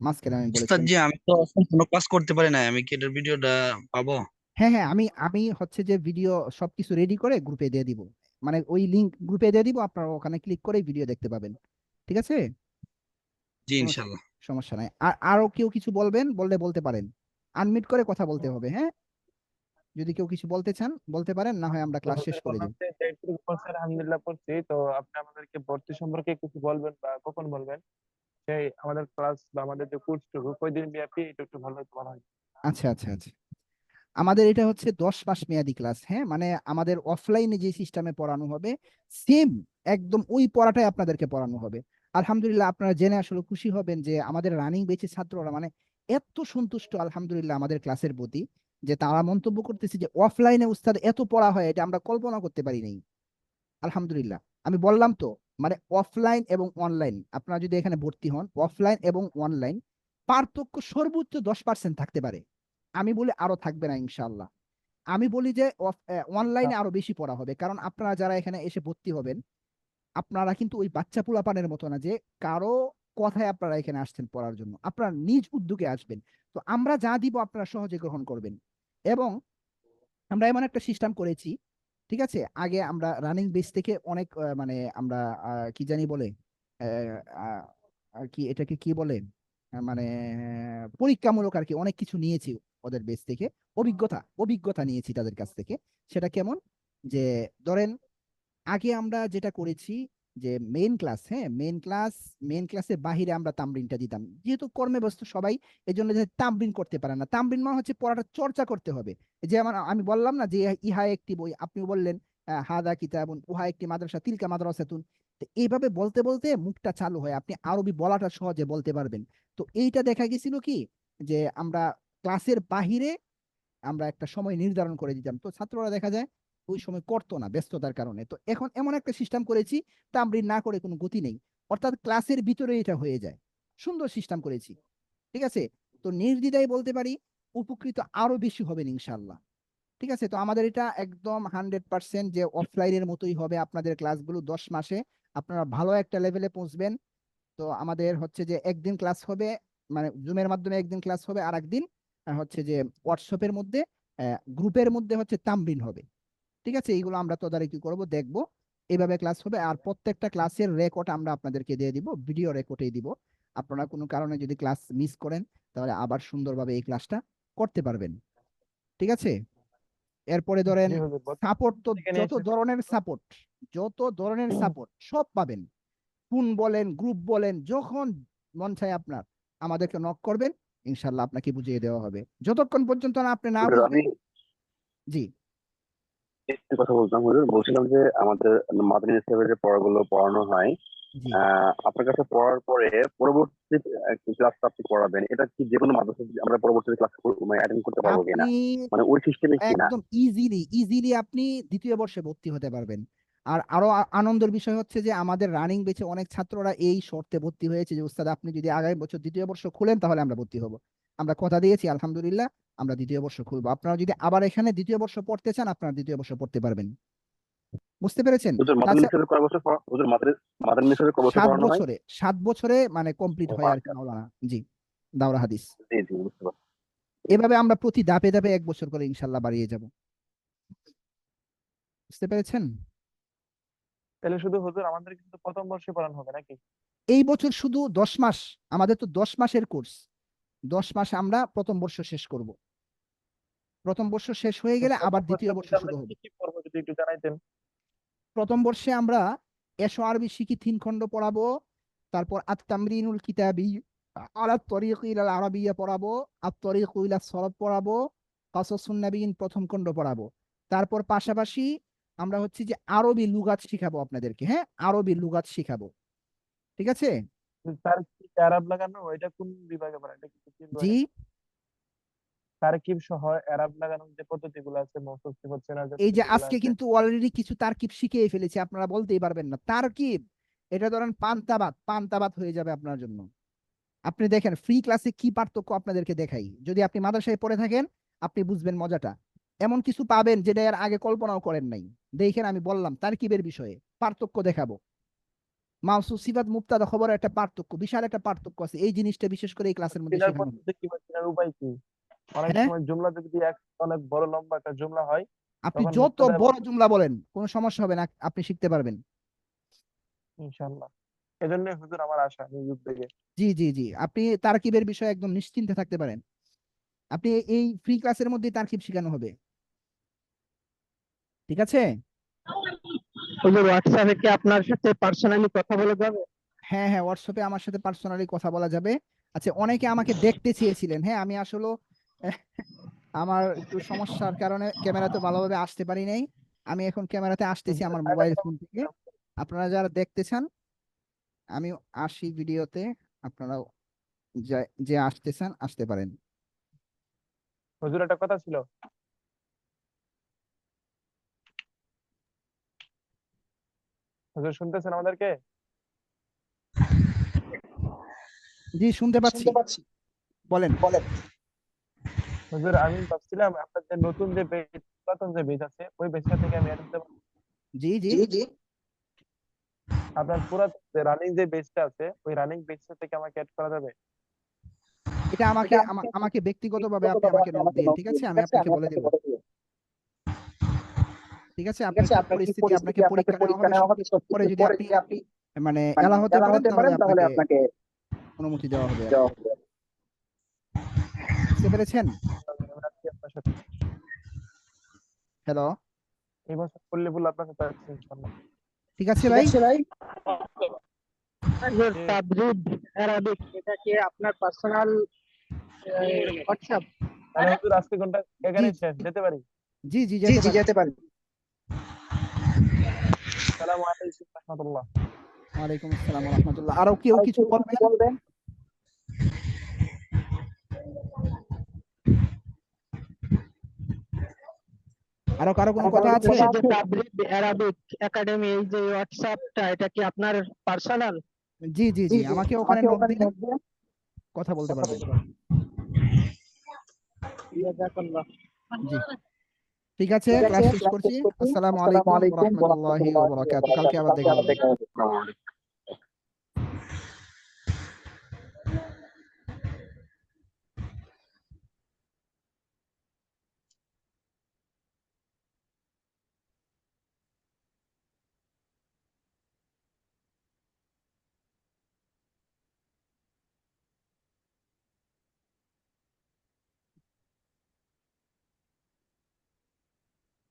মাঝখানে আমি উস্তাদ বলেছিলাম। জি, আমি তো সম্পূর্ণ ক্লাস করতে পারি না, আমি কি এটার ভিডিওটা পাবো? হ্যাঁ হ্যাঁ, আমি আমি হচ্ছে যে ভিডিও সবকিছু রেডি করে গ্রুপে দিয়ে দিব, মানে ওই লিংক গ্রুপে দিয়ে দিব, আপনারা ওখানে ক্লিক করে ভিডিও দেখতে পাবেন। ঠিক আছে, জি কোনো ইনশাল্লাহ। সমস্যা নাই। আর আরো কেউ কিছু বলবেন, বললে বলতে পারেন, আনমিউট করে কথা বলতে হবে। হ্যাঁ, যদি কেউ কিছু বলতে চান বলতে পারেন, না হয় আমরা তো ক্লাস শেষ হুজুর করে বললাম দিব। যে একটু পড়ছি, আলহামদুলিল্লাহ পড়ছি। তো আপনি আমাদেরকে ভর্তি সম্পর্কে কিছু বলবেন বা কখন বলবেন, সেই আমাদের ক্লাস বা আমাদের যে কোর্সটুকু কয়দিন ব্যাপী, এটা একটু ভালো ভালো হয়। আচ্ছা আচ্ছা আচ্ছা, আমাদের এটা হচ্ছে 10 মাস মেয়াদি ক্লাস। হ্যাঁ, মানে আমাদের অফলাইনে যে সিস্টেমে পড়ানো হবে সেম, একদম ওই পড়াটাই আপনাদেরকে পড়ানো হবে। আলহামদুলিল্লাহ, আপনারা জেনে আসলে খুশি হবেন যে আমাদের রানিং বেঁচে ছাত্ররা মানে এত সন্তুষ্ট আলহামদুলিল্লাহ আমাদের ক্লাসের প্রতি, যে তারা মন্তব্য করতেছে যে অফলাইনে উস্তাদ এত পড়া হয়, এটা আমরা কল্পনা করতে পারি নাই। আলহামদুলিল্লাহ, আমি বললাম তো, মানে অফলাইন এবং অনলাইন আপনারা যদি এখানে ভর্তি হন, অফলাইন এবং অনলাইন পার্থক্য সর্বোচ্চ 10% থাকতে পারে। আমি বলি আরো থাকবে না ইনশাআল্লাহ। আমি বলি যে অনলাইনে আরো বেশি পড়া হবে, কারণ আপনারা যারা এখানে এসে ভর্তি হবেন আপনারা কিন্তু ওই বাচ্চা পোলাপানের মতো না যে কারো কথায় আপনারা এখানে আসছেন পড়ার জন্য, আপনারা নিজ উদ্যোগে আসবেন। তো আমরা যা দিব আপনারা সহজে গ্রহণ করবেন। এবং আমরা এমন একটা সিস্টেম করেছি, ঠিক আছে? আগে আমরা রানিং বেস থেকে অনেক মানে আমরা কি জানি বলে আহ, কি এটাকে কি বলে মানে পরীক্ষামূলক আর কি অনেক কিছু নিয়েছি ওদের বেস থেকে, অভিজ্ঞতা নিয়েছি তাদের কাছ থেকে। সেটা কেমন? যে ধরেন আগে আমরা যেটা করেছি যে মেইন ক্লাসের বাহিরে আমরা তামরিনটা দিতাম, যেহেতু কর্মে ব্যস্ত সবাই, এই জন্য যে তামরিন করতে পারে না। তামরিন মানে হচ্ছে পড়াটা চর্চা করতে হবে। যে আমি বললাম না যে ইহা একটি বই, আপনি বললেন হাদা কিতাবুন, উহা একটি মাদ্রাসা, তিলকা মাদ্রাসাতুন। তো এইভাবে বলতে বলতে মুখটা চালু হয়, আপনি আরবি বলাটা সহজে বলতে পারবেন। তো এইটা দেখা গেছিল কি যে আমরা ক্লাসের বাহিরে আমরা একটা সময় নির্ধারণ করে দিতাম, তো ছাত্ররা দেখা যায় ওই সময় করতো না ব্যস্ততার কারণে। তো এখন এমন একটা সিস্টেম করেছি, তামরিন না করে কোনো গতি নেই, অর্থাৎ ক্লাসের ভিতরে এটা হয়ে যায়। সুন্দর সিস্টেম করেছি, ঠিক আছে? তো নির্দ্বিধায় বলতে পারি উপকৃত আরো বেশি হবেন ইনশাল্লাহ। ঠিক আছে, তো আমাদের এটা একদম 100% যে অফলাইনের মতোই হবে আপনাদের ক্লাসগুলো। 10 মাসে আপনারা ভালো একটা লেভেলে পৌঁছবেন। তো আমাদের হচ্ছে যে একদিন ক্লাস হবে, মানে জুমের মাধ্যমে একদিন ক্লাস হবে, আর একদিন হচ্ছে যে হোয়াটসঅ্যাপের মধ্যে গ্রুপের মধ্যে হচ্ছে তামরিন হবে। ঠিক আছে, এইগুলো আমরা তদারকি করব, দেখব। এইভাবে ক্লাস হবে, আর প্রত্যেকটা ক্লাসের রেকর্ড আমরা আপনাদেরকে দিয়ে দিব, ভিডিও রেকর্ডেই দিব। আপনারা কোনো কারণে যদি ক্লাস মিস করেন তাহলে আবার সুন্দরভাবে এই ক্লাসটা করতে পারবেন। ঠিক আছে, এরপরে ধরেন জি হুজুর, সাপোর্ট, তো থেকে যত নিয়েছেন। ধরনের সাপোর্ট, সব পাবেন। ফোন বলেন, গ্রুপ বলেন, যখন মন চায় আপনার আমাদেরকে নক করবেন, ইনশাল্লাহ আপনাকে বুঝিয়ে দেওয়া হবে, যতক্ষণ পর্যন্ত না আপনি না হুজুর, আমি বুঝবেন। জি একটু কথা বলতাম হুজুর, বলছিলাম যে আমাদের মাদানী স্কুলে যে পড়াগুলো পড়ানো হয়, জি আপনার কাছে পড়ার পরে পরবর্তী ক্লাসটা আপনি পড়াবেন, এটা কি যে কোনো মাদ্রাসায় আমরা পরবর্তী ক্লাস অ্যাটেন্ড করতে পারবো কিনা, আপনি মানে ওই সিস্টেমে কিনা? একদম ইজিলি আপনি দ্বিতীয় বর্ষে ভর্তি হতে পারবেন। আর আরো আনন্দের বিষয় হচ্ছে যে আমাদের রানিং বেচে অনেক ছাত্ররা এই শর্তে ভর্তি হয়েছে যে উস্তাদ আপনি যদি আগামী বছর দ্বিতীয় বর্ষ খুলেন তাহলে আমরা ভর্তি হব। আমরা কথা দিয়েছি, আলহামদুলিল্লাহ আমরা দ্বিতীয় বর্ষ খুলবো। আপনারা যদি আবার এখানে দ্বিতীয় বর্ষ পড়তে চান, আপনারা দ্বিতীয় বর্ষ পড়তে পারবেন। বুঝতে পেরেছেন? হুজুর, মাদানী তাছাড়া স্কুলে কয় বছর হুজুর, মাদানী স্কুলে কয় বছর সাত পড়ানো হয়? বছরে 7 বছরে মানে কমপ্লিট ও হয় আর কি আচ্ছা, মাওলানা। জি, দাওরা হাদিস। জি জি, বুঝতে পারছি। এভাবে আমরা প্রতি ধাপে ধাপে 1 বছর করে ইনশাল্লাহ বাড়িয়ে যাব। বুঝতে পেরেছেন? তাহলে শুধু হুজুর আমাদের কিন্তু প্রথম বর্ষে পড়ানো হবে নাকি? এই বছর শুধু 10 মাস, আমাদের তো 10 মাসের কোর্স, 10 মাস আমরা প্রথম বর্ষ শেষ করব। প্রথম বর্ষ শেষ হয়ে তো গেলে আবার প্রথম দ্বিতীয় বর্ষের বর্ষ মধ্যে আমরা শুরু কি হবে। কি পড়বো যদি একটু জানাইতেন। প্রথম বর্ষে আমরা এশো আরবি শিখি 3 খণ্ড পড়াবো, তারপর আত-তামরিনুল কিতাবি আলা তরিক ইলাল আরাবিয়া পড়াবো, আত-তরিক ইলা সরফ পড়াবো, কাসাসুন নবীন প্রথম খণ্ড পড়াবো। তারপর পাশাপাশি আমরা হচ্ছে যে আরবি লুগাত শিখাবো আপনাদেরকে, হ্যাঁ আরবি লুগাত শিখাবো। ঠিক আছে? তার কি আরব লাগানো এটা কোন বিভাগে পড়ে, এটা কি তিন জি, বিভাগে? তারকিব সহ আরব লাগানোর যে পদ্ধতিগুলো আছে, মৌসুফ সিফত চেনার যে এই যে পদ্ধতিগুলো আজকে আছে। কিন্তু অলরেডি কিছু তারকিব শিখিয়ে ফেলেছি, আপনারা বলতেই পারবেন না তারকিব। এটা ধরেন পান্তাবাত হয়ে যাবে আপনার জন্য। আপনি দেখেন ফ্রি ক্লাসে কি পার্থক্য আপনাদেরকে দেখাই, যদি আপনি মাদ্রাসায় পড়ে থাকেন আপনি বুঝবেন মজাটা। এমন কিছু পাবেন যেটা এর আগে কল্পনাও করেন নাই। দেখেন আমি বললাম তারকিবের বিষয়ে পার্থক্য দেখাবো। মাউসুফ সিফাত মুবতাদা খবরের একটা পার্থক্য, বিশাল একটা পার্থক্য আছে, এই জিনিসটা বিশেষ করে এই ক্লাসের মধ্যে চেনার শেখানো হবে। পদ্ধতি কি বা চেনার উপায় কি? অনেক হ্যাঁ, সময় জুমলা যদি অনেক বড় লম্বা একটা জুমলা হয়, আপনি তখন যত মুবতাদা এবং বড় জুমলা বলেন কোনো সমস্যা হবে না, আপনি শিখতে পারবেন। ইনশাআল্লাহ। এজন্য হুজুর আমার আশা নিজ থেকে। জি আপনি তারকিবের বিষয়ে একদম নিশ্চিন্তে থাকতে পারেন। আপনি এই ফ্রি ক্লাসের মধ্যে তারকিব শেখানো হবে। ঠিক আছে? হুজুর, হোয়াটসঅ্যাপে কি আপনার সাথে পার্সোনালি কথা বলা যাবে? হ্যাঁ হোয়াটসঅ্যাপে আমার সাথে পার্সোনালি কথা বলা যাবে। আচ্ছা, অনেকে আমাকে দেখতে চেয়েছিলেন, হ্যাঁ আমি আসলে আমার একটু সমস্যার কারণে ক্যামেরাতে ভালোভাবে আসতে পারি নাই। আমি এখন ক্যামেরাতে আসতেছি হুজুর, আমার মোবাইল আরেকটা ফোন থেকে। আপনারা যারা দেখতে চান আমি আসি ভিডিওতে, আপনারা যে আসতে চান আসতে পারেন। হুজুর একটা কথা ছিল। হুজুর শুনতেছেন আমাদেরকে? জি শুনতে পাচ্ছি, বলেন। হুজুর আমি ভাবছিলাম আপনার যে নতুন যে বেচ, পুরাতন যে বেচ আছে ওই বেচটা থেকে আমি অ্যাড হতে পারবো। জি আপনার পুরাতন যে রানিং যে বেচটা আছে ওই রানিং বেচটা থেকে আমাকে অ্যাড করা যাবে? এটা আমাকে আমাকে ব্যক্তিগতভাবে আপনি আমাকে নক দিন, ঠিক আছে? আমি আপনাকে বলে দেব। ঠিক আছে, আপনার কি পরিস্থিতি, আপনাকে পরীক্ষা নেওয়া হবে, পরে যদি আপনি মানে এলা হতে পারেন তাহলে আপনাকে অনুমতি দেওয়া হবে আর কি। বুঝতে পেরেছেন? আছি আপনার সাথে। হ্যালো, এই বছর করলে বলে আপনার সাথে আছি ইনশাআল্লাহ। ঠিক আছে ভাই। তাদরিব অ্যারাবিক এটা কি আপনার পার্সোনাল হোয়াটসঅ্যাপ? তাহলে হুজুর আজকে ঘন্টা এখানে শেষ, যেতে পারি? জি যেতে পারি। আসসালামু আলাইকুম ওয়া রাহমাতুল্লাহ। ওয়ালাইকুম আসসালাম ওয়া রাহমাতুল্লাহ। আরো কেউ কিছু বলবেন? আরো কারো কোনো কথা আছে? তাদরিব অ্যারাবিক একাডেমি এই যে হোয়াটসঅ্যাপটা এটা কি আপনার পার্সোনাল? জি আমাকে ওখানে নক দিলে কথা বলতে পারবেন। জাযাকাল্লাহ। জি ঠিক আছে, ক্লাস শেষ করছি। আসসালামু আলাইকুম ওয়া রাহমাতুল্লাহি ওয়া বারাকাতুহু। কালকে আবার দেখা হবে।